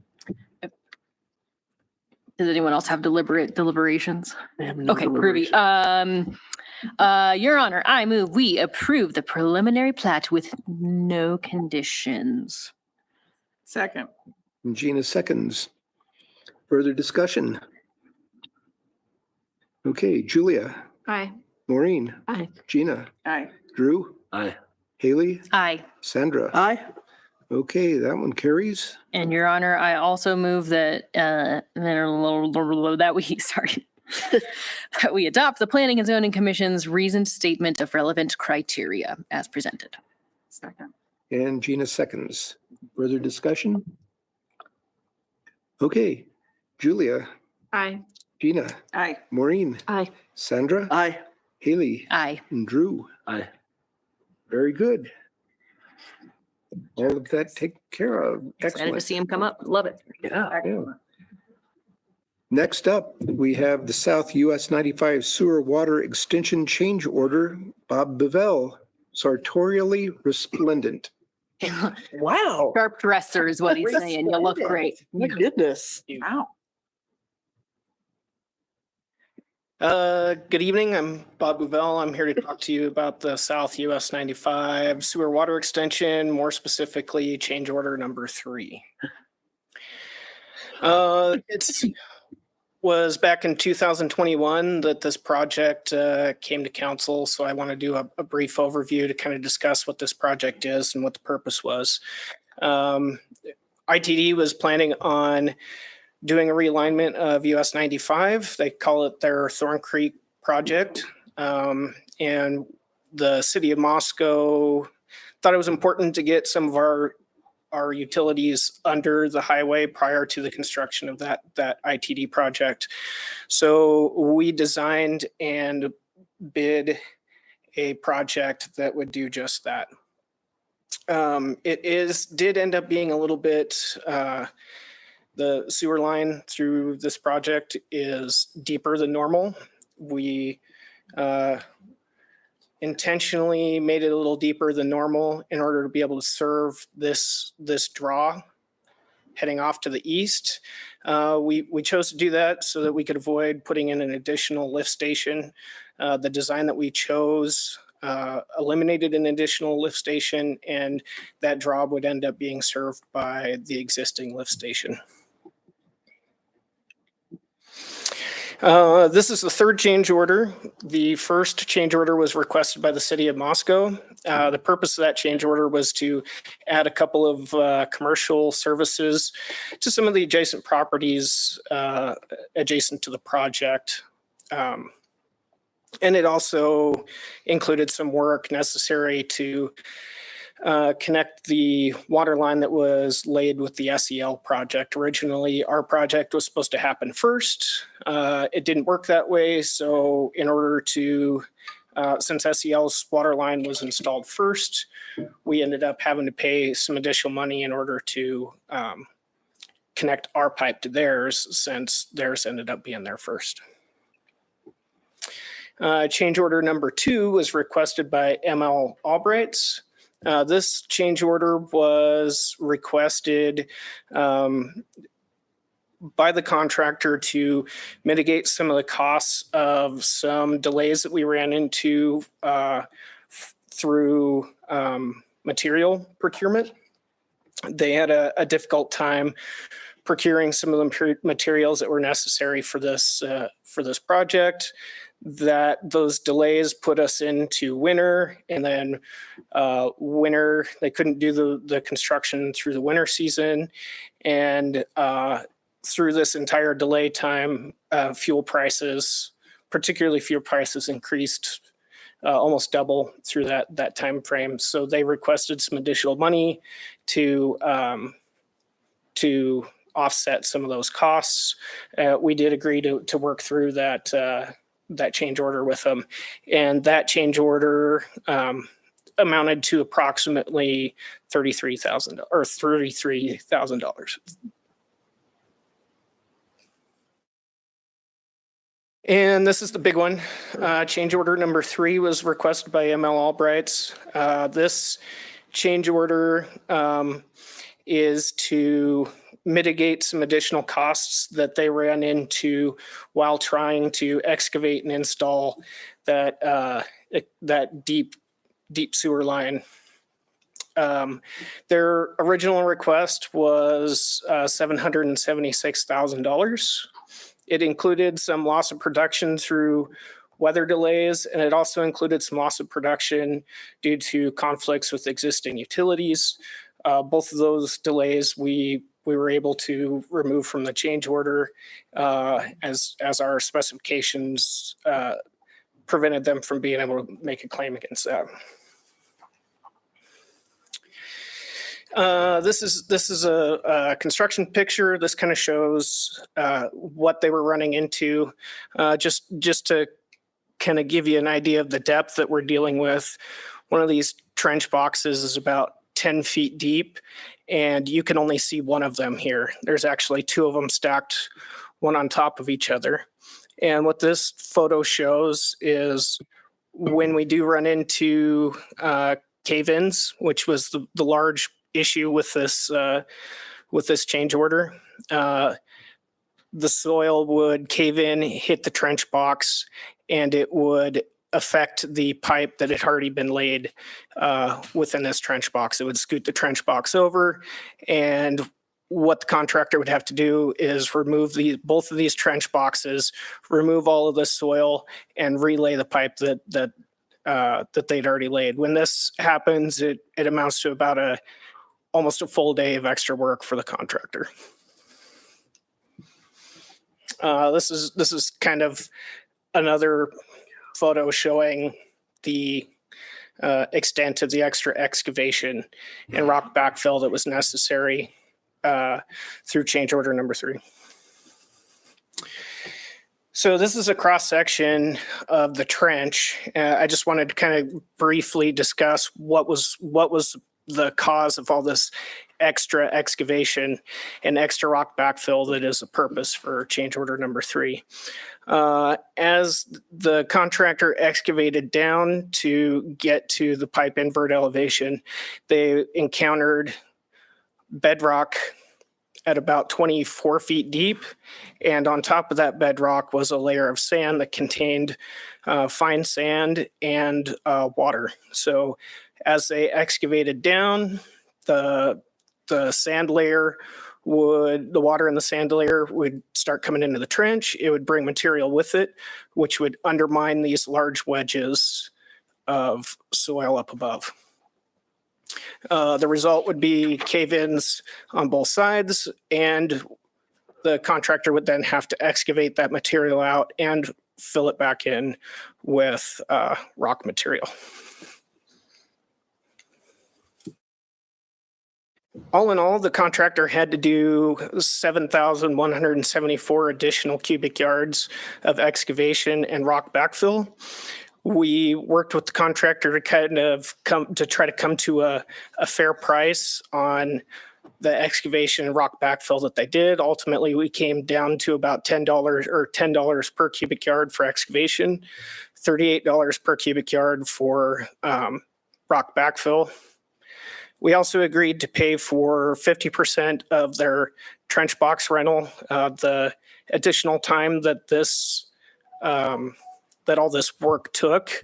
Does anyone else have deliberations? Okay, Ruby. Your Honor, I move we approve the preliminary plat with no conditions. Second. And Gina seconds. Further discussion? Okay, Julia, Aye. Maureen, Aye. Gina, Aye. Drew, Aye. Haley, Aye. Sandra. Aye. Okay, that one carries. And Your Honor, I also move that that we that we adopt the Planning and Zoning Commission's reasoned statement of relevant criteria as presented. Second. And Gina seconds. Further discussion? Okay, Julia, Aye. Gina, Aye. Maureen, Aye. Sandra, Aye. Haley, Aye. and Drew. Aye. Very good. All of that taken care of. Excited to Excellent. see him come up. Love it. Yeah. Next up, we have the South US 95 Sewer Water Extension Change Order, Bob Bevell, sartorially resplendent. Wow. Sharp dresser is what he's saying. You look great. My goodness. Wow. Good evening. I'm Bob Bovell. I'm here to talk to you about the South US 95 sewer water extension, more specifically change order number 3. It was back in 2021 that this project came to council, so I want to do a brief overview to kind of discuss what this project is and what the purpose was. ITD was planning on doing a realignment of US 95. They call it their Thorn Creek project. And the city of Moscow thought it was important to get some of our utilities under the highway prior to the construction of that ITD project. So we designed and bid a project that would do just that. Did end up being a little bit, the sewer line through this project is deeper than normal. We intentionally made it a little deeper than normal in order to be able to serve this draw heading off to the east. We chose to do that so that we could avoid putting in an additional lift station. The design that we chose eliminated an additional lift station, and that draw would end up being served by the existing lift station. This is the third change order. The first change order was requested by the city of Moscow. The purpose of that change order was to add a couple of commercial services to some of the adjacent properties adjacent to the project. And it also included some work necessary to connect the water line that was laid with the SEL project. Originally, our project was supposed to happen first. It didn't work that way. So in order to, since SEL's water line was installed first, we ended up having to pay some additional money in order to connect our pipe to theirs, since theirs ended up being there first. Change order number 2 was requested by ML Albrights. This change order was requested by the contractor to mitigate some of the costs of some delays that we ran into through material procurement. They had a difficult time procuring some of the materials that were necessary for this project. That those delays put us into winter, and then winter, they couldn't do the construction through the winter season. And through this entire delay time, fuel prices, particularly fuel prices, increased almost double through that time frame. So they requested some additional money to offset some of those costs. We did agree to work through that change order with them. And that change order amounted to approximately $33,000. And this is the big one. Change order number 3 was requested by ML Albrights. This change order is to mitigate some additional costs that they ran into while trying to excavate and install that deep sewer line. Their original request was $776,000. It included some loss of production through weather delays, and it also included some loss of production due to conflicts with existing utilities. Both of those delays we were able to remove from the change order as our specifications prevented them from being able to make a claim against that. This is a construction picture. This kind of shows what they were running into. Just to kind of give you an idea of the depth that we're dealing with. One of these trench boxes is about 10 feet deep, and you can only see one of them here. There's actually two of them stacked one on top of each other. And what this photo shows is when we do run into cave-ins, which was the large issue with this change order, the soil would cave in, hit the trench box, and it would affect the pipe that had already been laid within this trench box. It would scoot the trench box over, and what the contractor would have to do is remove both of these trench boxes, remove all of the soil, and relay the pipe that they'd already laid. When this happens, it amounts to about almost a full day of extra work for the contractor. This is kind of another photo showing the extent of the extra excavation and rock backfill that was necessary through change order number 3. So this is a cross section of the trench. I just wanted to kind of briefly discuss what was the cause of all this extra excavation and extra rock backfill that is a purpose for change order number 3. As the contractor excavated down to get to the pipe invert elevation, they encountered bedrock at about 24 feet deep. And on top of that bedrock was a layer of sand that contained fine sand and water. So as they excavated down, the sand layer the water in the sand layer would start coming into the trench. It would bring material with it, which would undermine these large wedges of soil up above. The result would be cave-ins on both sides, and the contractor would then have to excavate that material out and fill it back in with rock material. All in all, the contractor had to do 7,174 additional cubic yards of excavation and rock backfill. We worked with the contractor to try to come to a fair price on the excavation and rock backfill that they did. Ultimately, we came down to about $10 per cubic yard for excavation, $38 per cubic yard for rock backfill. We also agreed to pay for 50% of their trench box rental. The additional time that all this work took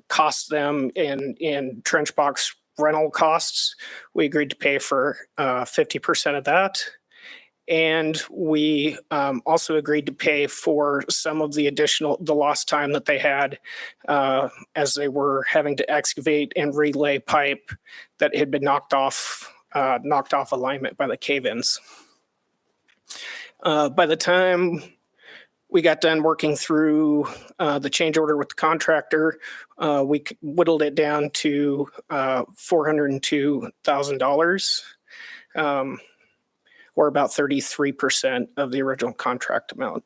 cost them in trench box rental costs. We agreed to pay for 50% of that. And we also agreed to pay for some of the lost time that they had as they were having to excavate and relay pipe that had been knocked off alignment by the cave-ins. By the time we got done working through the change order with the contractor, we whittled it down to $402,000. Or about 33% of the original contract amount.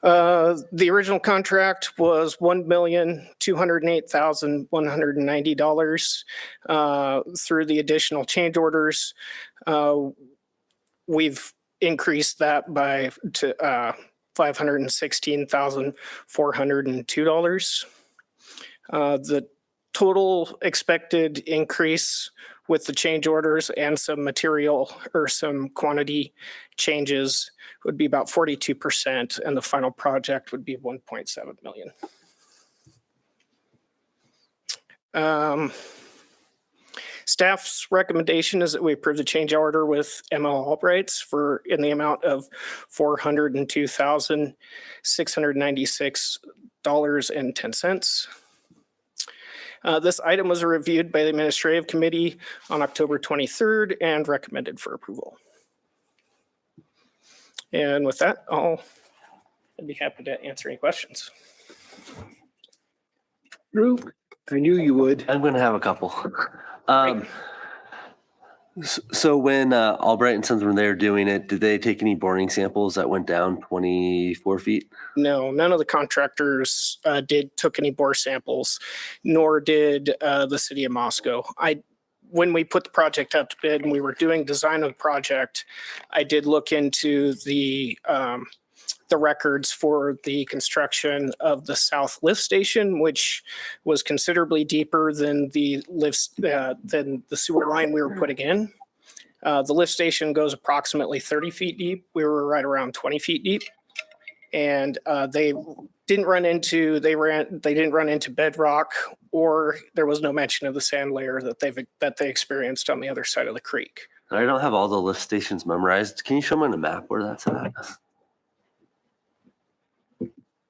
The original contract was $1,208,190. Through the additional change orders, we've increased that to $516,402. The total expected increase with the change orders and some material or some quantity changes would be about 42%, and the final project would be $1.7 million. Staff's recommendation is that we approve the change order with ML Albrights in the amount of $402,696.10. This item was reviewed by the Administrative Committee on October 23rd and recommended for approval. And with that, I'd be happy to answer any questions. Drew, I knew you would. I'm going to have a couple. So when Albright and Sons, when they were doing it, did they take any boring samples that went down 24 feet? No, none of the contractors took any bore samples, nor did the city of Moscow. When we put the project up to bid and we were doing design of the project, I did look into the records for the construction of the south lift station, which was considerably deeper than the sewer line we were putting in. The lift station goes approximately 30 feet deep. We were right around 20 feet deep. And they didn't run into bedrock, or there was no mention of the sand layer that they experienced on the other side of the creek. I don't have all the lift stations memorized. Can you show me on a map where that's at?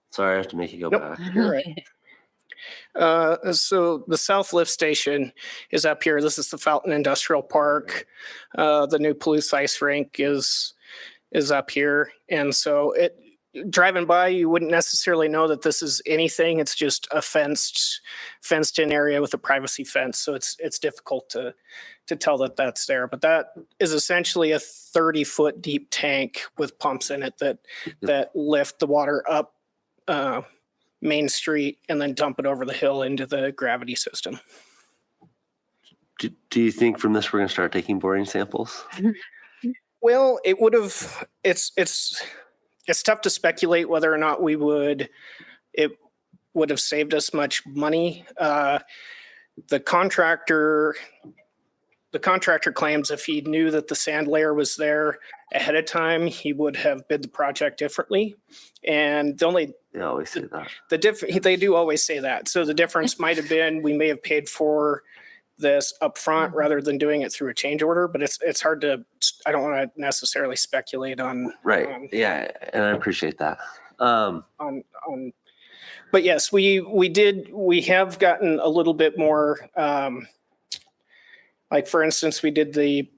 Sorry, I have to make you go back. You're right. So the South Lift Station is up here. This is the Fountain Industrial Park. The new Palouse ice rink is up here. And so driving by, you wouldn't necessarily know that this is anything. It's just a fenced in area with a privacy fence. So it's difficult to tell that that's there. But that is essentially a 30-foot deep tank with pumps in it that lift the water up Main Street and then dump it over the hill into the gravity system. Do you think from this we're going to start taking boring samples? Well, it would have. It's tough to speculate whether or not it would have saved us much money. The contractor claims if he knew that the sand layer was there ahead of time, he would have bid the project differently. And they always say that. They do always say that. So the difference might have been we may have paid for this upfront rather than doing it through a change order, but it's hard to. I don't want to necessarily speculate on. Right. Yeah, and I appreciate that. But yes, we have gotten a little bit more. Like for instance, we did the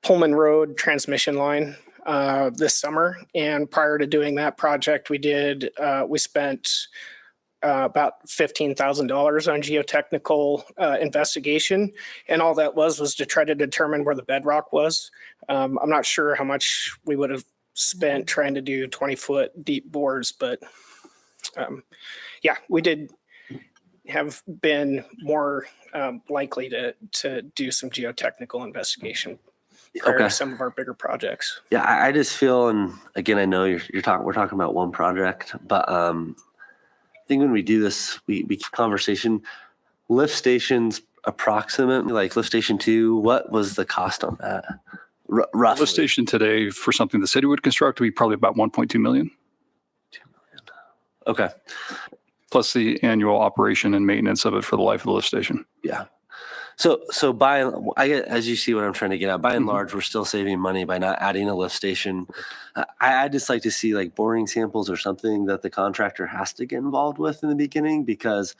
Pullman Road transmission line this summer, and prior to doing that project, we spent about $15,000 on geotechnical investigation, and all that was to try to determine where the bedrock was. I'm not sure how much we would have spent trying to do 20-foot deep bores, but yeah, we did have been more likely to do some geotechnical investigation prior to some of our bigger projects. Yeah, I just feel, and again, I know we're talking about one project, but I think when we do this, we keep conversation. Lift stations approximately, like lift station 2, what was the cost on that? Roughly. Lift station today for something the city would construct would be probably about 1.2 million. Okay. Plus the annual operation and maintenance of it for the life of the lift station. Yeah. So as you see what I'm trying to get at, by and large, we're still saving money by not adding a lift station. I'd just like to see like boring samples or something that the contractor has to get involved with in the beginning, because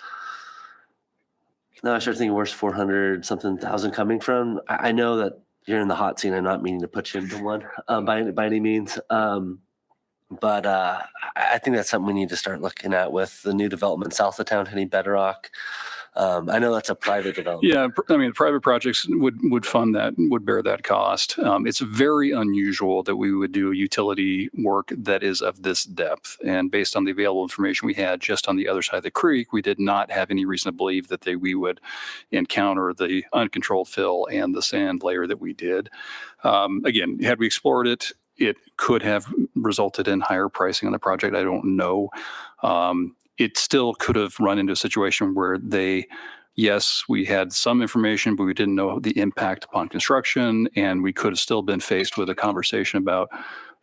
now I start thinking, where's 400 something thousand coming from? I know that you're in the hot seat. I'm not meaning to put you into one by any means. But I think that's something we need to start looking at with the new development south of town hitting bedrock. I know that's a private development. Yeah, I mean, private projects would fund that, would bear that cost. It's very unusual that we would do utility work that is of this depth. And based on the available information we had just on the other side of the creek, we did not have any reason to believe that we would encounter the uncontrolled fill and the sand layer that we did. Again, had we explored it, it could have resulted in higher pricing on the project. I don't know. It still could have run into a situation where yes, we had some information, but we didn't know the impact upon construction. And we could have still been faced with a conversation about,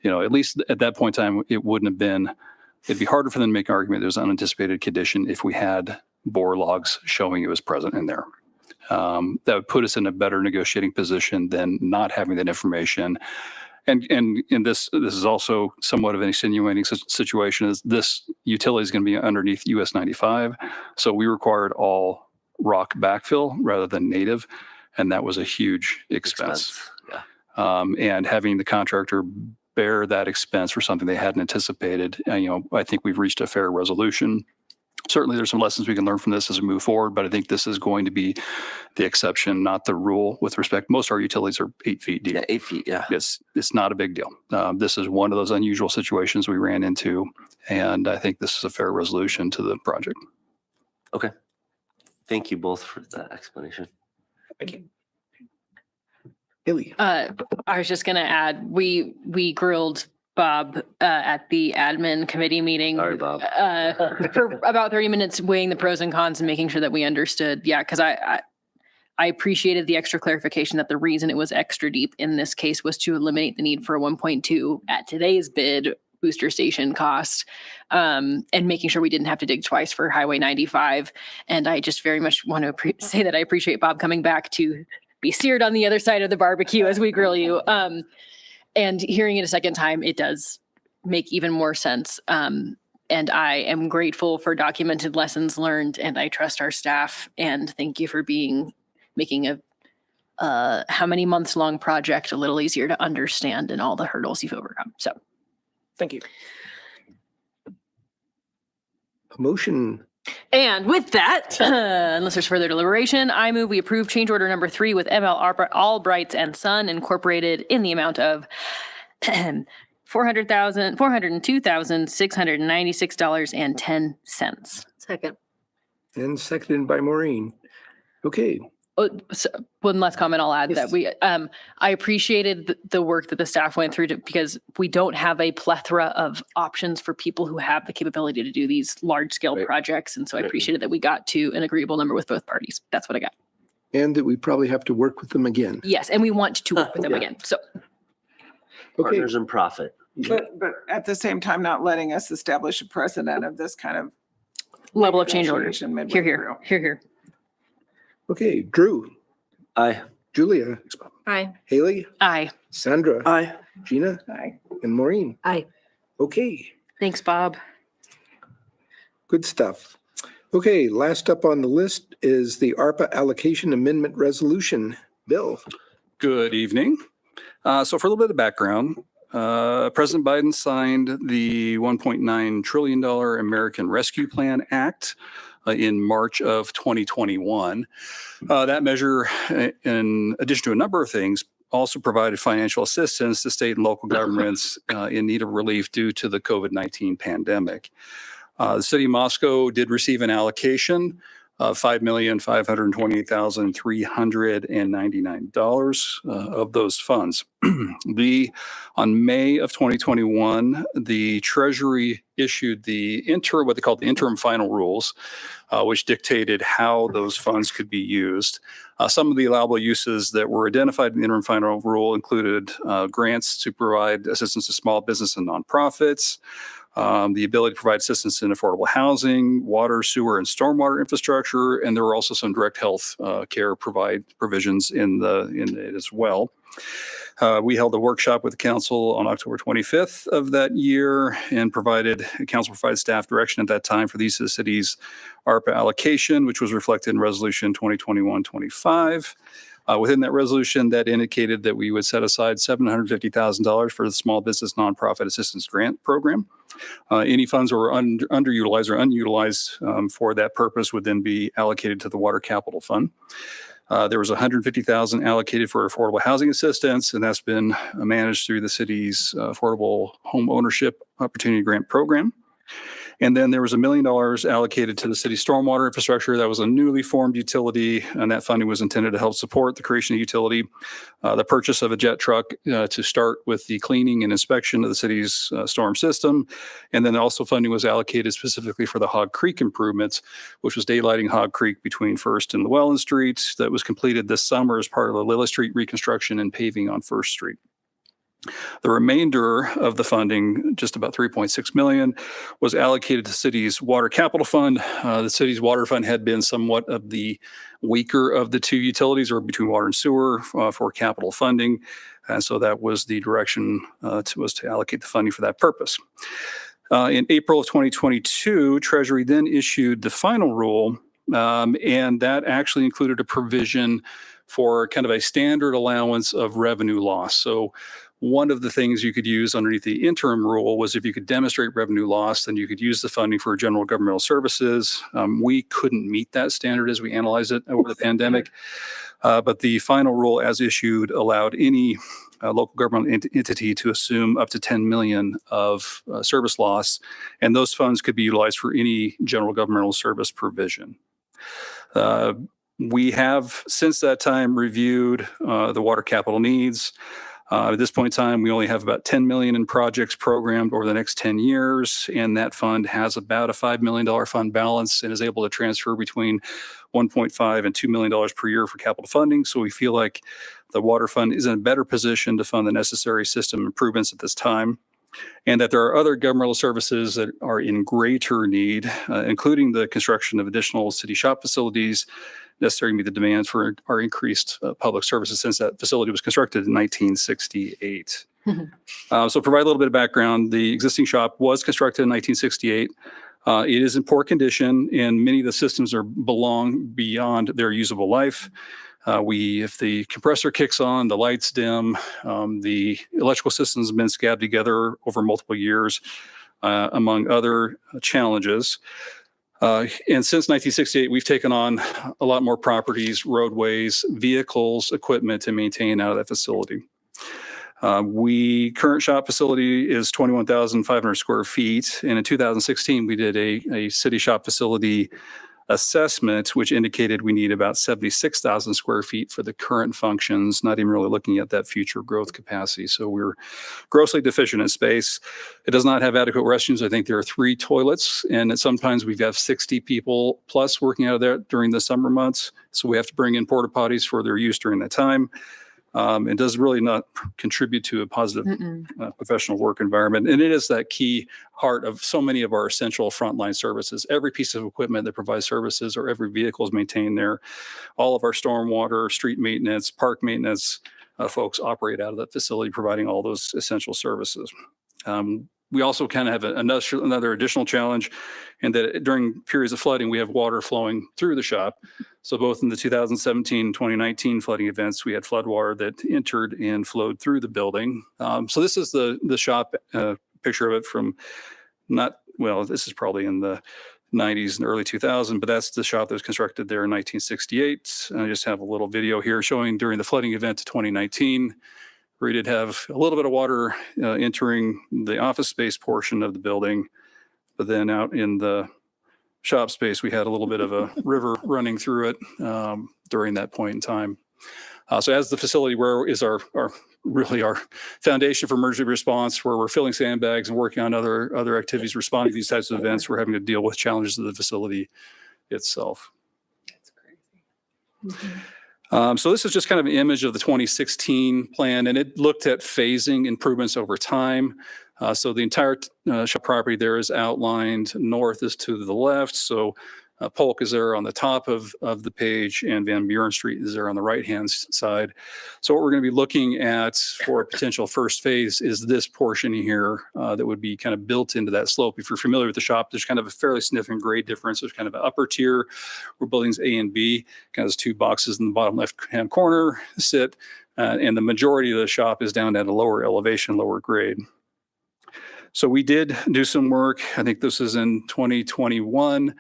at least at that point in time, it'd be harder for them to make an argument there's an unanticipated condition if we had bore logs showing it was present in there. that would put us in a better negotiating position than not having that information. And this is also somewhat of an extenuating situation, is this utility is going to be underneath US 95. So we required all rock backfill rather than native. And that was a huge expense. Yeah. And having the contractor bear that expense for something they hadn't anticipated, I think we've reached a fair resolution. Certainly there's some lessons we can learn from this as we move forward, but I think this is going to be the exception, not the rule with respect. Most of our utilities are 8 feet deep. Yeah, 8 feet. Yeah. It's not a big deal. This is one of those unusual situations we ran into, and I think this is a fair resolution to the project. Okay. Thank you both for that explanation. Thank you. Haley. I was just gonna add, we grilled Bob at the admin committee meeting. Sorry, Bob. For about 30 minutes, weighing the pros and cons and making sure that we understood. Yeah, because I appreciated the extra clarification that the reason it was extra deep in this case was to eliminate the need for a 1.2 at today's bid booster station cost, and making sure we didn't have to dig twice for Highway 95. And I just very much want to say that I appreciate Bob coming back to be seared on the other side of the barbecue as we grill you. And hearing it a second time, it does make even more sense. And I am grateful for documented lessons learned, and I trust our staff. And thank you for making a how many months long project a little easier to understand and all the hurdles you've overcome. So Thank you. A motion. And with that, unless there's further deliberation, I move we approve change order number 3 with ML Albrights and Son Incorporated in the amount of $402,696.10. Second. And seconded by Maureen. Okay. Oh, so one last comment I'll add that I appreciated the work that the staff went through because we don't have a plethora of options for people who have the capability to do these large scale projects. And so I appreciated that we got to an agreeable number with both parties. That's what I got. And that we probably have to work with them again. Yes. And we want to work with them again. So Partners in profit. But at the same time, not letting us establish a precedent of this kind of level of change orders. negotiation midway Here, through. here. Okay, Drew. Aye. Julia. Aye. Haley. Aye. Sandra. Aye. Gina. Aye. And Maureen. Aye. Okay, Thanks, Bob. good stuff. Okay, last up on the list is the ARPA allocation amendment resolution. Bill. Good evening. So for a little bit of background, President Biden signed the $1.9 trillion American Rescue Plan Act in March of 2021. That measure, in addition to a number of things, also provided financial assistance to state and local governments in need of relief due to the COVID-19 pandemic. The city of Moscow did receive an allocation of $5,528,399 of those funds. On May of 2021, the Treasury issued what they called the interim final rules, which dictated how those funds could be used. Some of the allowable uses that were identified in the interim final rule included grants to provide assistance to small business and nonprofits, the ability to provide assistance in affordable housing, water, sewer, and stormwater infrastructure, and there were also some direct health care provisions in it as well. We held a workshop with the council on October 25th of that year and council provided staff direction at that time for the use of the city's ARPA allocation, which was reflected in Resolution 2021-25. Within that resolution, that indicated that we would set aside $750,000 for the Small Business Nonprofit Assistance Grant Program. Any funds that were underutilized or unutilized for that purpose would then be allocated to the Water Capital Fund. There was $150,000 allocated for affordable housing assistance, and that's been managed through the city's Affordable Home Ownership Opportunity Grant Program. And then there was $1 million allocated to the city's stormwater infrastructure. That was a newly formed utility, and that funding was intended to help support the creation of utility, the purchase of a jet truck to start with the cleaning and inspection of the city's storm system. And then also funding was allocated specifically for the Hog Creek improvements, which was daylighting Hog Creek between First and Llewellyn Streets. That was completed this summer as part of the Lilla Street reconstruction and paving on First Street. The remainder of the funding, just about 3.6 million, was allocated to the city's water capital fund. The city's water fund had been somewhat of the weaker of the two utilities, or between water and sewer, for capital funding. And so that was the direction was to allocate the funding for that purpose. In April of 2022, Treasury then issued the final rule, and that actually included a provision for kind of a standard allowance of revenue loss. So one of the things you could use underneath the interim rule was if you could demonstrate revenue loss, then you could use the funding for general governmental services. We couldn't meet that standard as we analyzed it over the pandemic, but the final rule as issued allowed any local government entity to assume up to 10 million of service loss, and those funds could be utilized for any general governmental service provision. We have since that time reviewed the water capital needs. At this point in time, we only have about 10 million in projects programmed over the next 10 years, and that fund has about a $5 million fund balance and is able to transfer between $1.5 and $2 million per year for capital funding. So we feel like the water fund is in a better position to fund the necessary system improvements at this time, and that there are other governmental services that are in greater need, including the construction of additional city shop facilities necessary to meet the demands for our increased public services since that facility was constructed in 1968. So provide a little bit of background. The existing shop was constructed in 1968. It is in poor condition, and many of the systems belong beyond their usable life. If the compressor kicks on, the lights dim, the electrical systems have been scabbed together over multiple years, among other challenges. And since 1968, we've taken on a lot more properties, roadways, vehicles, equipment to maintain out of that facility. Current shop facility is 21,500 square feet. And in 2016, we did a city shop facility assessment, which indicated we need about 76,000 square feet for the current functions, not even really looking at that future growth capacity. So we're grossly deficient in space. It does not have adequate restrooms. I think there are 3 toilets, and sometimes we've got 60 people plus working out of there during the summer months. So we have to bring in porta potties for their use during that time. It does really not contribute to a positive professional work environment. And it is that key heart of so many of our essential frontline services. Every piece of equipment that provides services or every vehicle is maintained there. All of our stormwater, street maintenance, park maintenance folks operate out of that facility, providing all those essential services. We also kind of have another additional challenge in that during periods of flooding, we have water flowing through the shop. So both in the 2017 and 2019 flooding events, we had floodwater that entered and flowed through the building. So this is the shop picture of it from this is probably in the 90s and early 2000s, but that's the shop that was constructed there in 1968. I just have a little video here showing during the flooding event of 2019. We did have a little bit of water entering the office space portion of the building, but then out in the shop space, we had a little bit of a river running through it during that point in time. So as the facility where is our foundation for emergency response, where we're filling sandbags and working on other activities responding to these types of events, we're having to deal with challenges of the facility itself. That's crazy. So this is just kind of an image of the 2016 plan, and it looked at phasing improvements over time. So the entire shop property there is outlined. North is to the left. So Polk is there on the top of the page, and Van Buren Street is there on the right-hand side. So what we're going to be looking at for a potential first phase is this portion here that would be kind of built into that slope. If you're familiar with the shop, there's kind of a fairly significant grade difference. There's kind of an upper tier where buildings A and B, kind of those 2 boxes in the bottom left-hand corner sit, and the majority of the shop is down at a lower elevation, lower grade. So we did do some work. I think this is in 2021.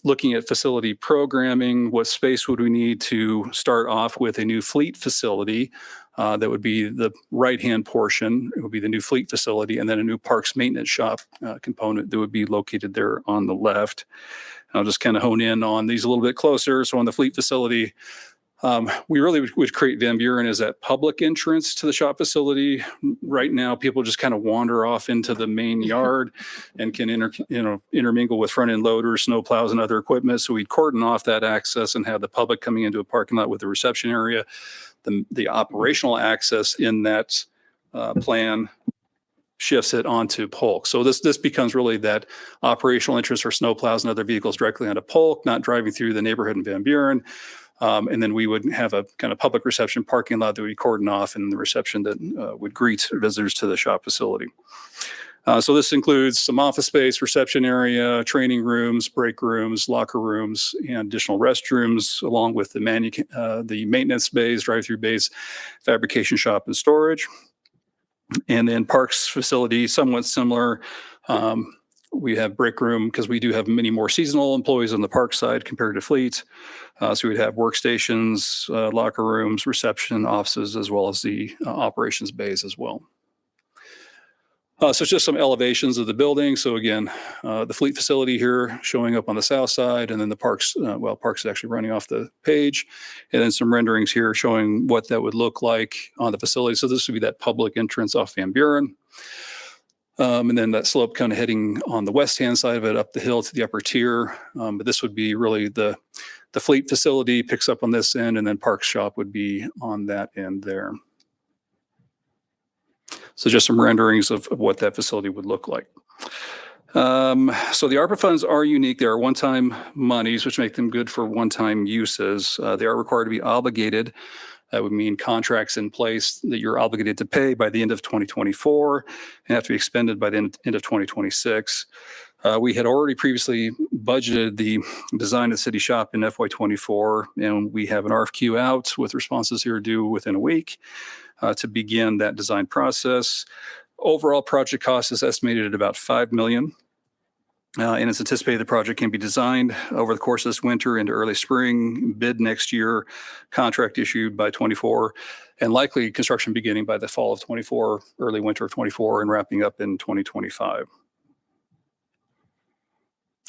Looking at facility programming, what space would we need to start off with a new fleet facility? That would be the right-hand portion. It would be the new fleet facility, and then a new parks maintenance shop component that would be located there on the left. I'll just kind of hone in on these a little bit closer. So on the fleet facility, we really would create Van Buren as that public entrance to the shop facility. Right now, people just kind of wander off into the main yard and can intermingle with front-end loaders, snow plows, and other equipment. So we'd cordon off that access and have the public coming into a parking lot with the reception area. The operational access in that plan shifts it onto Polk. So this becomes really that operational interest for snowplows and other vehicles directly onto Polk, not driving through the neighborhood in Van Buren. And then we would have a kind of public reception parking lot that we cordon off, and the reception that would greet visitors to the shop facility. So this includes some office space, reception area, training rooms, break rooms, locker rooms, and additional restrooms, along with the maintenance bays, drive-through bays, fabrication shop, and storage. And then parks facility, somewhat similar. We have break room because we do have many more seasonal employees on the park side compared to fleet. So we'd have workstations, locker rooms, reception offices, as well as the operations bays as well. So it's just some elevations of the building. So again, the fleet facility here showing up on the south side, and then the parks, parks is actually running off the page, and then some renderings here showing what that would look like on the facility. So this would be that public entrance off Van Buren. And then that slope kind of heading on the west-hand side of it up the hill to the upper tier. But this would be really the fleet facility picks up on this end, and then park shop would be on that end there. So just some renderings of what that facility would look like. So the ARPA funds are unique. They are one-time monies, which make them good for one-time uses. They are required to be obligated. That would mean contracts in place that you're obligated to pay by the end of 2024 and have to be expended by the end of 2026. We had already previously budgeted the design of the city shop in FY24, and we have an RFQ out with responses here due within a week to begin that design process. Overall project cost is estimated at about $5 million. And it's anticipated the project can be designed over the course of this winter into early spring, bid next year, contract issued by 24, and likely construction beginning by the fall of 24, early winter of 24, and wrapping up in 2025.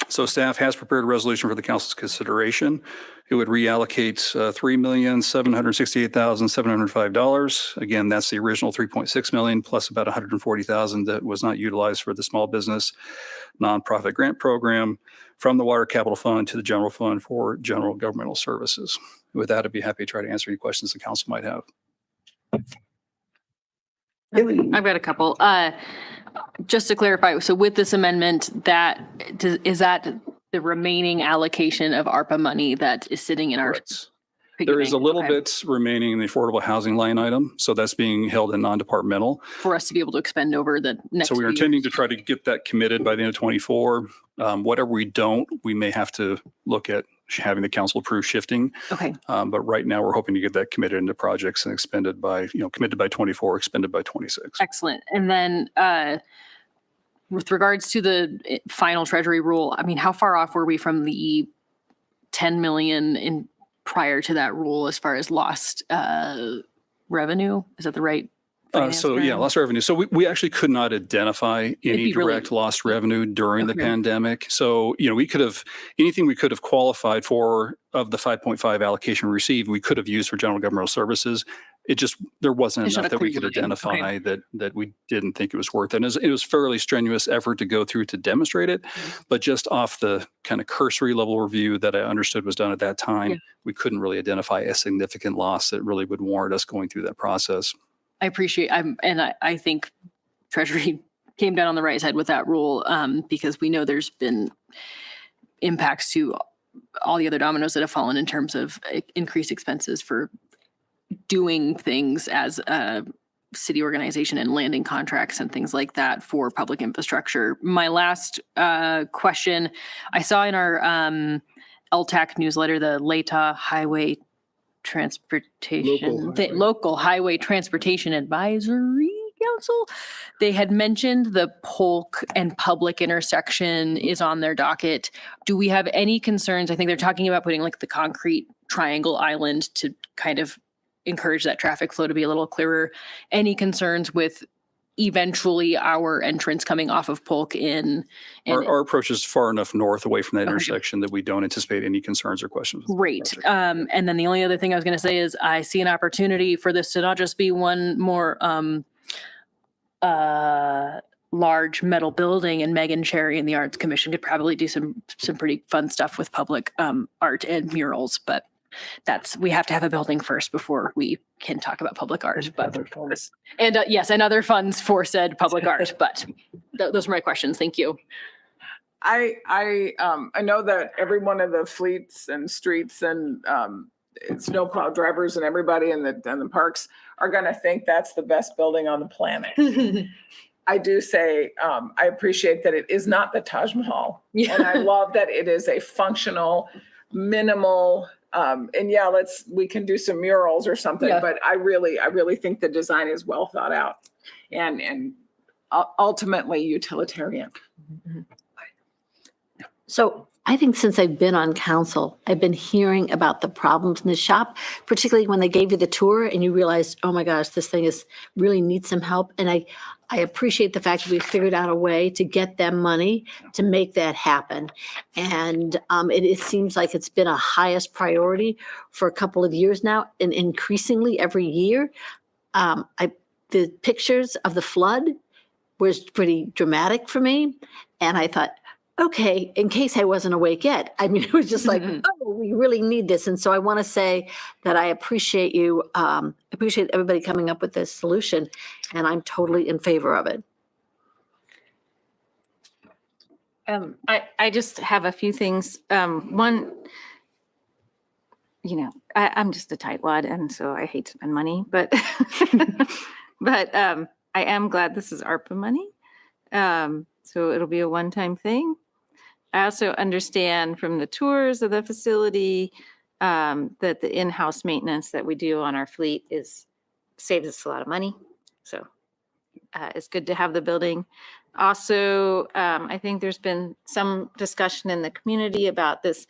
So staff has prepared a resolution for the council's consideration. It would reallocate $3,768,705. Again, that's the original $3.6 million plus about $140,000 that was not utilized for the small business nonprofit grant program from the Water Capital Fund to the general fund for general governmental services. With that, I'd be happy to try to answer any questions the council might have. I've got a couple. Just to clarify, so with this amendment, is that the remaining allocation of ARPA money that is sitting in our? There is a little bit remaining in the affordable housing line item, so that's being held in non-departmental. For us to be able to expend over the next. So we are intending to try to get that committed by the end of 24. Whatever we don't, we may have to look at having the council approve shifting. Okay. But right now we're hoping to get that committed into projects and expended by, committed by 24, expended by 26. Excellent. And then with regards to the final treasury rule, I mean, how far off were we from the 10 million in prior to that rule as far as lost revenue? Is that the right? Lost revenue. So we actually could not identify any direct lost revenue during the pandemic. So, we could have, anything we could have qualified for of the 5.5 allocation we received, we could have used for general governmental services. There wasn't enough that we could identify that we didn't think it was worth it. And it was fairly strenuous effort to go through to demonstrate it, but just off the kind of cursory level review that I understood was done at that time, we couldn't really identify a significant loss that really would warrant us going through that process. I appreciate, I think Treasury came down on the right side with that rule because we know there's been impacts to all the other dominoes that have fallen in terms of increased expenses for doing things as a city organization and landing contracts and things like that for public infrastructure. My last question, I saw in our LTAC newsletter, the LATA Highway Local Highway Transportation Advisory Council. They had mentioned the Polk and Public intersection is on their docket. Do we have any concerns? I think they're talking about putting like the concrete triangle island to kind of encourage that traffic flow to be a little clearer. Any concerns with eventually our entrance coming off of Polk in? Our approach is far enough north away from that intersection that we don't anticipate any concerns or questions. Great. And then the only other thing I was going to say is I see an opportunity for this to not just be one more large metal building, and Megan Cherry and the Arts Commission could probably do some pretty fun stuff with public art and murals. But we have to have a building first before we can talk about public art, but, and yes, and other funds for said public art, but those are my questions. Thank you. I know that every one of the fleets and streets and snowplow drivers and everybody in the parks are going to think that's the best building on the planet. I do say I appreciate that it is not the Taj Mahal, and I love that it is a functional, minimal. And yeah, we can do some murals or something, but I really think the design is well thought out and ultimately utilitarian. So I think since I've been on council, I've been hearing about the problems in the shop, particularly when they gave you the tour and you realized, oh my gosh, this thing really needs some help. And I appreciate the fact that we figured out a way to get them money to make that happen. And it seems like it's been a highest priority for a couple of years now, and increasingly every year. The pictures of the flood was pretty dramatic for me. And I thought, okay, in case I wasn't awake yet. I mean, it was just like, oh, we really need this. And so I want to say that I appreciate you, appreciate everybody coming up with this solution, and I'm totally in favor of it. I just have a few things. One, I'm just a tightwad, and so I hate to spend money, but I am glad this is ARPA money. So it'll be a one-time thing. I also understand from the tours of the facility that the in-house maintenance that we do on our fleet saves us a lot of money. So it's good to have the building. Also, I think there's been some discussion in the community about this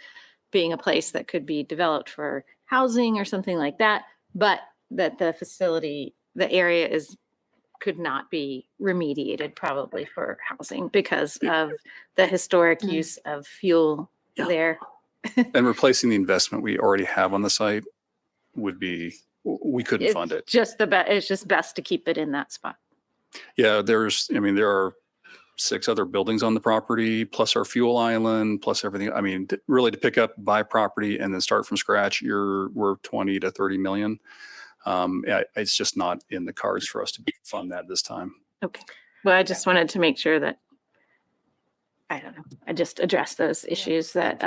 being a place that could be developed for housing or something like that, but that the facility, the area could not be remediated probably for housing because of the historic use of fuel there. And replacing the investment we already have on the site we couldn't fund it. It's just best to keep it in that spot. Yeah, there are 6 other buildings on the property, plus our fuel island, plus everything. I mean, really to pick up, buy property and then start from scratch, we're 20 to 30 million. It's just not in the cards for us to fund that this time. Okay. Well, I just wanted to make sure that, I don't know, I just address those issues that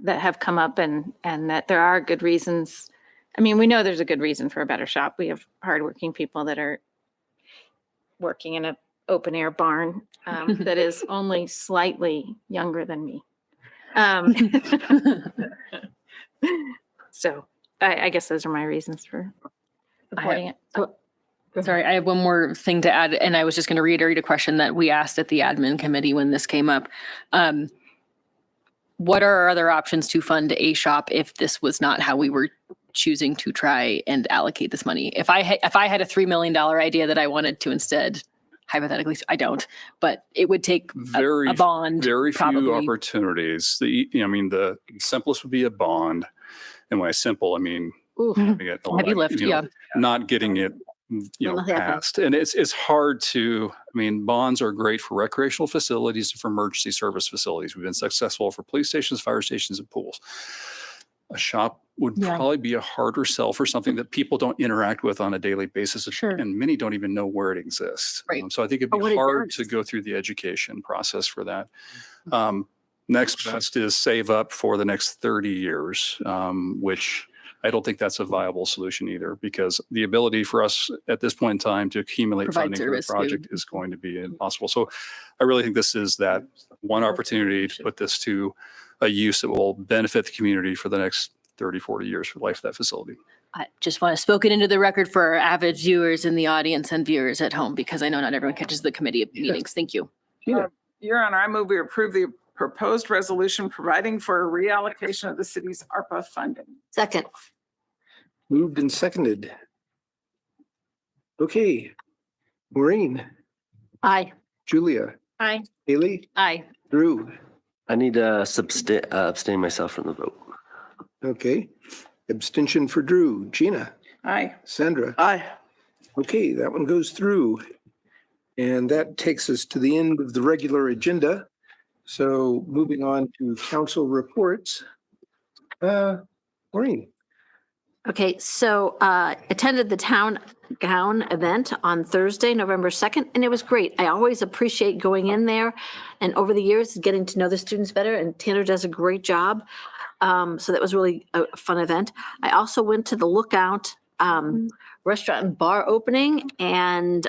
have come up and that there are good reasons. I mean, we know there's a good reason for a better shop. We have hardworking people that are working in an open air barn that is only slightly younger than me. So I guess those are my reasons for supporting it. Sorry, I have one more thing to add, and I was just going to reiterate a question that we asked at the admin committee when this came up. What are our other options to fund a shop if this was not how we were choosing to try and allocate this money? If I had a $3 million idea that I wanted to instead, hypothetically, I don't, but it would take a bond. Very probably. few opportunities. The simplest would be a bond. And when I simple, I mean, heavy lift, not getting it, passed. And it's hard to, bonds are great for recreational facilities and for emergency service facilities. We've been successful for police stations, fire stations, and pools. A shop would probably be a harder sell for something that people don't interact with on a daily basis. Sure. And many don't even know where it exists. Right. So I think it'd be hard to go through the education process for that. Next best is save up for the next 30 years, which I don't think that's a viable solution either, because the ability for us at this point in time to accumulate funding for the project is going to be impossible. So I really think this is that one opportunity to put this to a use that will benefit the community for the next 30, 40 years for the life of that facility. I just want to spoke it into the record for our avid viewers in the audience and viewers at home, because I know not everyone catches the committee meetings. Thank you. Your Honor, I move we approve the proposed resolution providing for a reallocation of the city's ARPA funding. Second. Moved and seconded. Okay. Maureen. Aye. Julia. Aye. Haley. Aye. Drew. I need to abstain myself from the vote. Okay. Abstention for Drew. Gina. Aye. Sandra. Aye. Okay, that one goes through. And that takes us to the end of the regular agenda. So moving on to council reports. Maureen. Okay, so attended the Town Gown event on Thursday, November 2nd, and it was great. I always appreciate going in there and over the years, getting to know the students better, and Tanner does a great job. So that was really a fun event. I also went to the Lookout restaurant and bar opening, and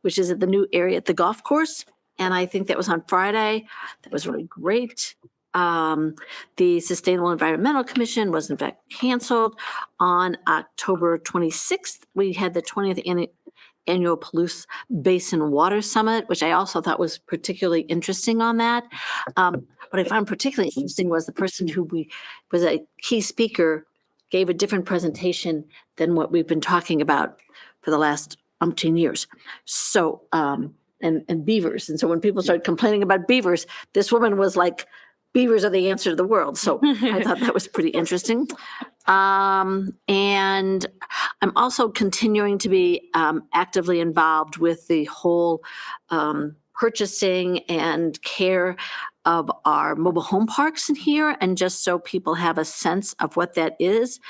which is at the new area at the golf course. And I think that was on Friday. That was really great. The Sustainable Environmental Commission was in fact canceled on October 26th. We had the 20th annual Palouse Basin Water Summit, which I also thought was particularly interesting on that. What I found particularly interesting was the person who was a key speaker gave a different presentation than what we've been talking about for the last umpteen years. So, and beavers. And so when people started complaining about beavers, this woman was like, beavers are the answer to the world. So I thought that was pretty interesting. And I'm also continuing to be actively involved with the whole purchasing and care of our mobile home parks in here. And just so people have a sense of what that is,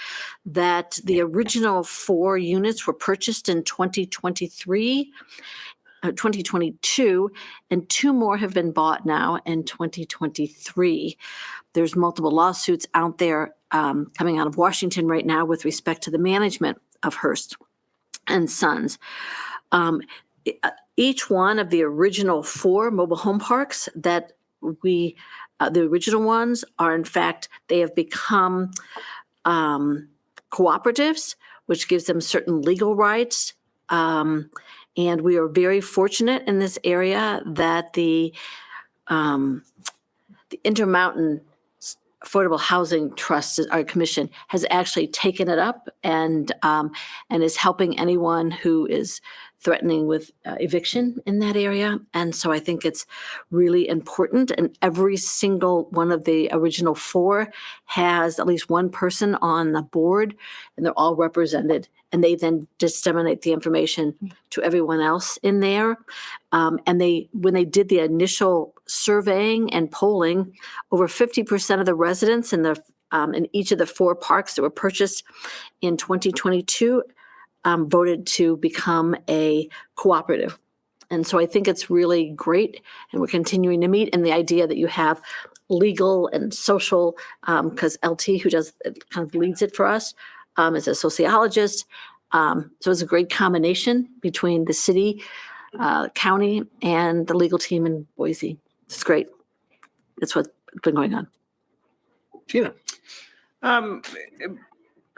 that the original 4 units were purchased in 2022, and 2 more have been bought now in 2023. There's multiple lawsuits out there coming out of Washington right now with respect to the management of Hearst and Sons. Each one of the original 4 mobile home parks that the original ones are, in fact, they have become cooperatives, which gives them certain legal rights. And we are very fortunate in this area that the Intermountain Affordable Housing Trust, our commission, has actually taken it up and is helping anyone who is threatening with eviction in that area. And so I think it's really important. And every single one of the original 4 has at least one person on the board, and they're all represented. And they then disseminate the information to everyone else in there. And when they did the initial surveying and polling, over 50% of the residents in each of the 4 parks that were purchased in 2022 voted to become a cooperative. And so I think it's really great, and we're continuing to meet. And the idea that you have legal and social, because LT, who does kind of leads it for us, is a sociologist. So it's a great combination between the city, county, and the legal team in Boise. It's great. That's what's been going on. Gina.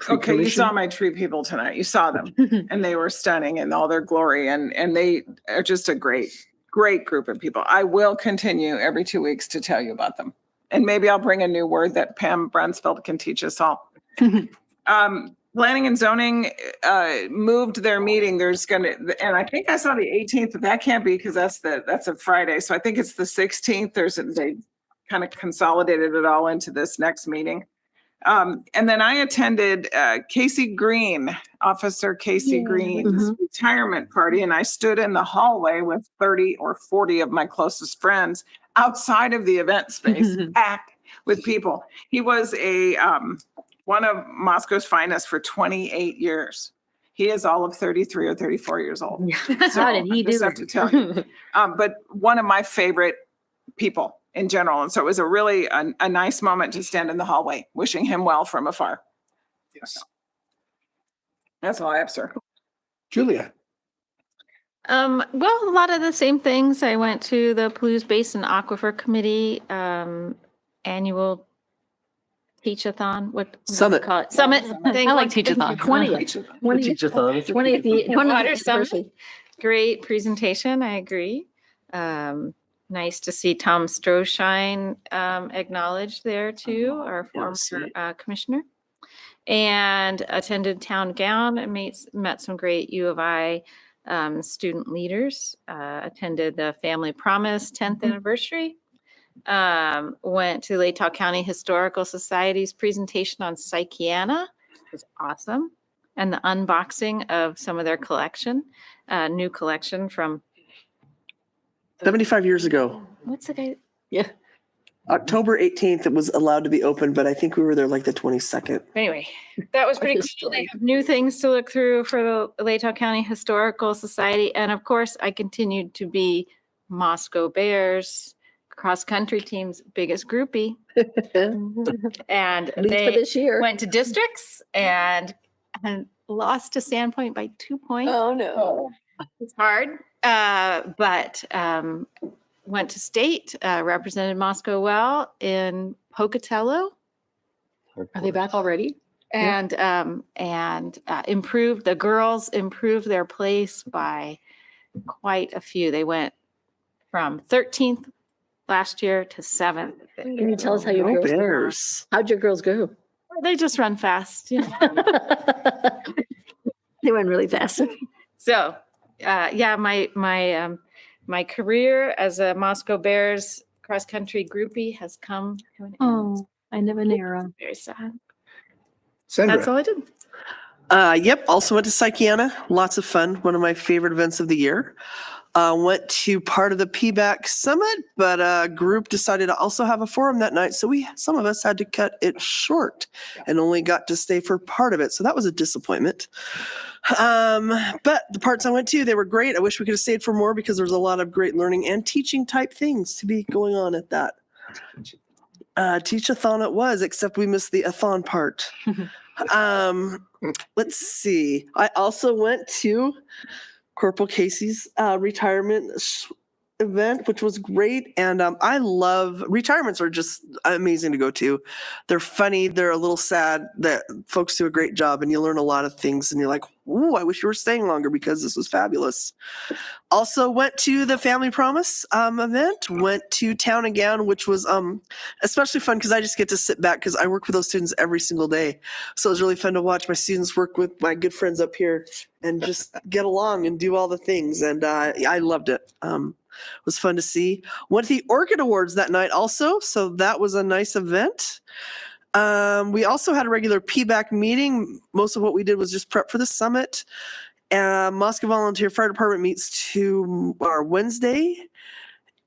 Okay, you saw my tree people tonight. You saw them, and they were stunning in all their glory, and they are just a great group of people. I will continue every 2 weeks to tell you about them, and maybe I'll bring a new word that Pam Brunsfeld can teach us all. Planning and zoning moved their meeting. There's and I think I saw the 18th, but that can't be because that's a Friday. So I think it's the 16th. They kind of consolidated it all into this next meeting. And then I attended Casey Green, Officer Casey Green's retirement party, and I stood in the hallway with 30 or 40 of my closest friends outside of the event space, packed with people. He was one of Moscow's finest for 28 years. He is all of 33 or 34 years old. So How did he do I just have it? to tell you. But one of my favorite people in general. And so it was a really a nice moment to stand in the hallway, wishing him well from afar. Yes. That's all I have, sir. Julia. Well, a lot of the same things. I went to the Palouse Basin Aquifer Committee annual Teach-a-thon. What do you Summit. call it? Summit. I like Teach-a-thon. 20th Water Summit. Great presentation. I agree. Nice to see Tom Stroshine acknowledged there too, our former commissioner. And attended Town Gown and met some great U of I student leaders. Attended the Family Promise 10th anniversary. Went to Latah County Historical Society's presentation on Psychiana. It was awesome. And the unboxing of some of their collection, new collection from 75 years ago. what's the guy? Yeah. October 18th, it was allowed to be open, but I think we were there like the 22nd. Anyway, that was pretty cool. They have new things to look through for the Latah County Historical Society. And of course, I continued to be Moscow Bears cross-country team's biggest groupie. And At least for they this year. went to districts and lost to Sandpoint by 2 points. Oh, no. It's hard, but went to state, represented Moscow well in Pocatello. Are they back already? And improved, the girls improved their place by quite a few. They went from 13th last year to 7th. Can you tell us how your Go girls Bears. How'd your girls go? They just run fast. You know? They run really fast. So, yeah, my career as a Moscow Bears cross country groupie has come to an end. Oh, I never knew. Very sad. Sandra. That's all I did. Yep. Also went to Psychiana. Lots of fun. One of my favorite events of the year. Went to part of the PBAC Summit, but a group decided to also have a forum that night. So some of us had to cut it short and only got to stay for part of it. So that was a disappointment. But the parts I went to, they were great. I wish we could have stayed for more because there was a lot of great learning and teaching type things to be going on at that. Teach-a-thon it was, except we missed the a-thon part. Let's see. I also went to Corporal Casey's retirement event, which was great. And I love retirements are just amazing to go to. They're funny. They're a little sad that folks do a great job and you learn a lot of things and you're like, ooh, I wish you were staying longer because this was fabulous. Also went to the Family Promise event, went to Town and Gown, which was especially fun because I just get to sit back because I work with those students every single day. So it was really fun to watch my students work with my good friends up here and just get along and do all the things. And I loved it. It was fun to see. Went to the Orchid Awards that night also. So that was a nice event. We also had a regular PBAC meeting. Most of what we did was just prep for the summit. Moscow Volunteer Fire Department meets our Wednesday.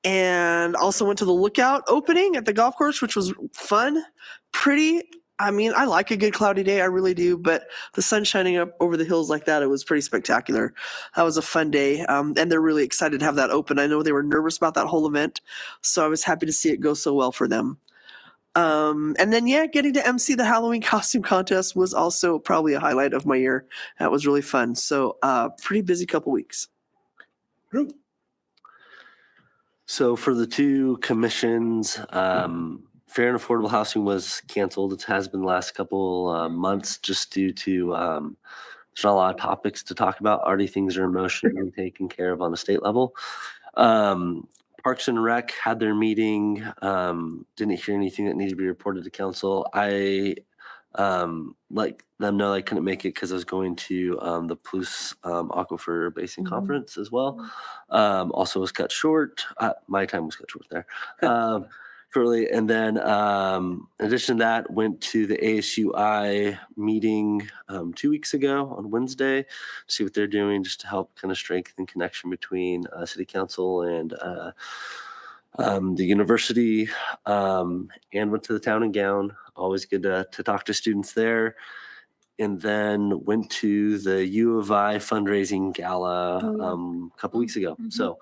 And also went to the Lookout opening at the golf course, which was fun. Pretty. I mean, I like a good cloudy day. I really do. But the sun shining up over the hills like that, it was pretty spectacular. That was a fun day. And they're really excited to have that open. I know they were nervous about that whole event. So I was happy to see it go so well for them. And then, yeah, getting to MC the Halloween costume contest was also probably a highlight of my year. That was really fun. So pretty busy couple weeks. So for the two commissions, Fair and Affordable Housing was canceled. It has been the last couple months just due to there's not a lot of topics to talk about. Already things are emotionally taken care of on the state level. Parks and Rec had their meeting. Didn't hear anything that needed to be reported to council. I let them know I couldn't make it because I was going to the Palouse Aquifer Basin Conference as well. Also was cut short. My time was cut short there. Shortly, and then in addition to that, went to the ASUI meeting 2 weeks ago on Wednesday to see what they're doing just to help kind of strengthen connection between city council and the university, and went to the Town and Gown. Always good to talk to students there. And then went to the U of I fundraising gala a couple weeks ago. So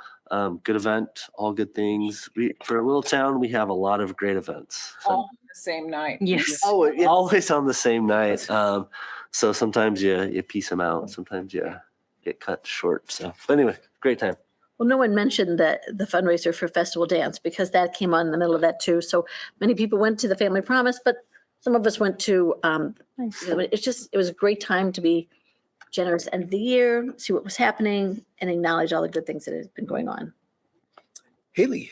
good event, all good things. For a little town, we have a lot of great events. So, All the same night. Yes. always on the same night. So sometimes you piece them out. Sometimes you get cut short. So, but anyway, great time. Well, no one mentioned the fundraiser for Festival Dance because that came on in the middle of that too. So many people went to the Family Promise, but some of us went to, it was a great time to be generous end of the year, see what was happening and acknowledge all the good things that have been going on. Haley.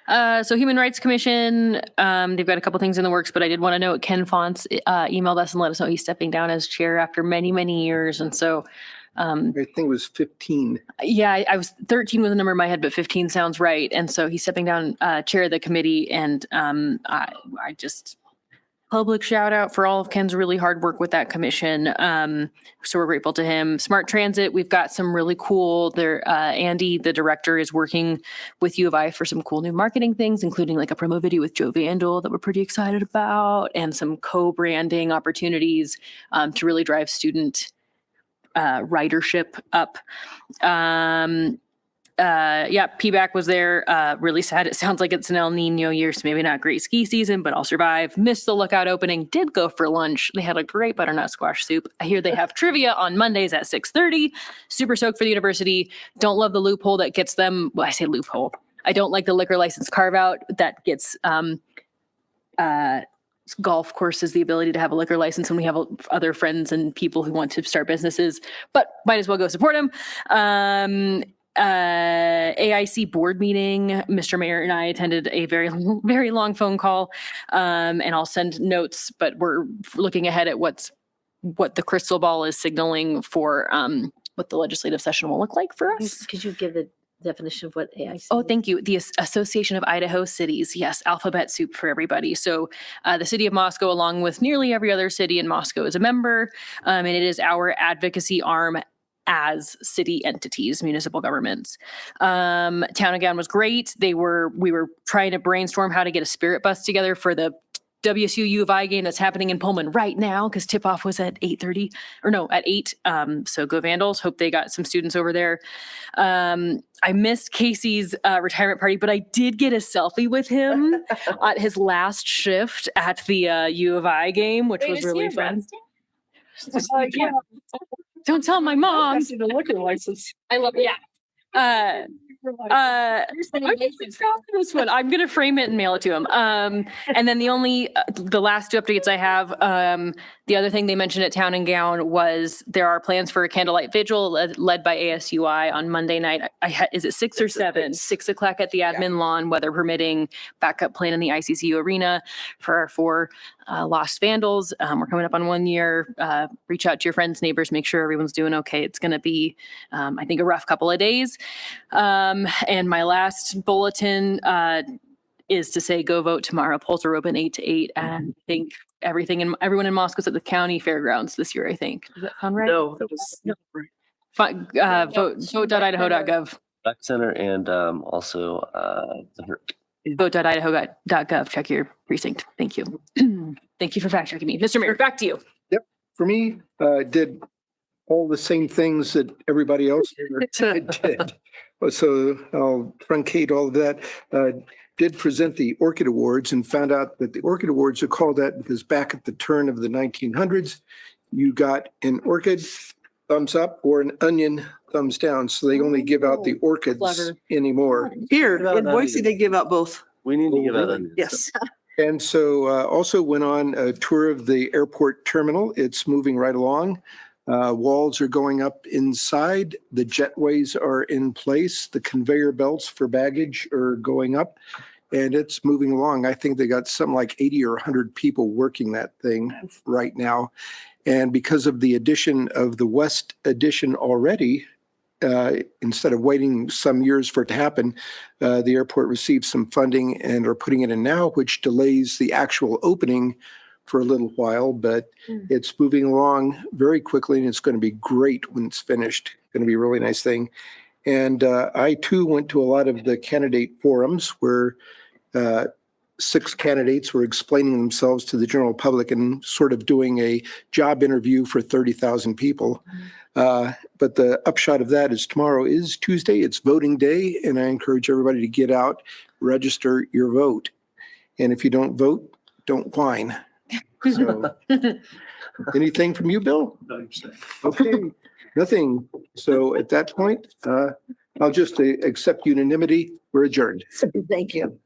So Human Rights Commission, they've got a couple things in the works, but I did want to note Ken Fonts emailed us and let us know he's stepping down as chair after many, many years. And so I think it was 15. Yeah, I was 13 with a number in my head, but 15 sounds right. And so he's stepping down chair of the committee. And I just public shout out for all of Ken's really hard work with that commission. So we're grateful to him. Smart Transit, we've got some really cool there. Andy, the director, is working with U of I for some cool new marketing things, including like a promo video with Joe Vandal that we're pretty excited about, and some co-branding opportunities to really drive student ridership up. PBAC was there. Really sad. It sounds like it's an El Nino year, so maybe not great ski season, but I'll survive. Missed the Lookout opening. Did go for lunch. They had a great butternut squash soup. I hear they have trivia on Mondays at 6:30. Super stoked for the university. Don't love the loophole that gets them. Well, I say loophole. I don't like the liquor license carve out that gets golf courses the ability to have a liquor license when we have other friends and people who want to start businesses, but might as well go support them. AIC board meeting. Mr. Mayor and I attended a very long phone call, and I'll send notes, but we're looking ahead at what the crystal ball is signaling for what the legislative session will look like for us. Could you give the definition of what AIC? Oh, thank you. The Association of Idaho Cities. Yes, alphabet soup for everybody. So the city of Moscow, along with nearly every other city in Moscow, is a member, and it is our advocacy arm as city entities, municipal governments. Town and Gown was great. We were trying to brainstorm how to get a spirit bus together for the WSU U of I game that's happening in Pullman right now, because tip-off was at 8:30, or no, at 8. So go Vandals. Hope they got some students over there. I missed Casey's retirement party, but I did get a selfie with him at his last shift at the U of I game, which was really fun. Yeah. Don't tell my mom. The liquor license. I love it. Yeah. This one. I'm gonna frame it and mail it to him. And then the last two updates I have. The other thing they mentioned at Town and Gown was there are plans for a candlelight vigil led by ASUI on Monday night. Is it 6 or 7? 6 o'clock at the admin lawn, weather permitting. Backup plan in the ICCU arena for our 4 lost vandals. We're coming up on 1 year. Reach out to your friends, neighbors, make sure everyone's doing okay. It's going to be, I think, a rough couple of days. And my last bulletin is to say go vote tomorrow. Polls are open 8 to 8. And I think everyone in Moscow's at the county fairgrounds this year, I think. Does that sound right? No, that was Vote.idaho.gov. Rec Center and also Vote.idaho.gov. Check your precinct. Thank you. Thank you for fact checking me. Mr. Mayor, back to you. Yep. For me, did all the same things that everybody else here did. So I'll truncate all of that. Did present the Orchid Awards and found out that the Orchid Awards are called that because back at the turn of the 1900s, you got an orchid, thumbs up, or an onion, thumbs down. So they only give out the orchids Clever. anymore. Here in Boise, they give out both. we need to give out onions. Yes. And so also went on a tour of the airport terminal. It's moving right along. Walls are going up inside. The jetways are in place. The conveyor belts for baggage are going up, and it's moving along. I think they got something like 80 or 100 people working that thing right now. And because of the addition of the West Addition already, instead of waiting some years for it to happen, the airport received some funding and are putting it in now, which delays the actual opening for a little while, but it's moving along very quickly, and it's going to be great when it's finished. Going to be a really nice thing. And I too went to a lot of the candidate forums where 6 candidates were explaining themselves to the general public and sort of doing a job interview for 30,000 people. But the upshot of that is tomorrow is Tuesday. It's voting day, and I encourage everybody to get out, register your vote. And if you don't vote, don't whine. So, anything from you, Bill? Okay, nothing. So at that point, I'll just accept unanimity. We're adjourned. Thank you.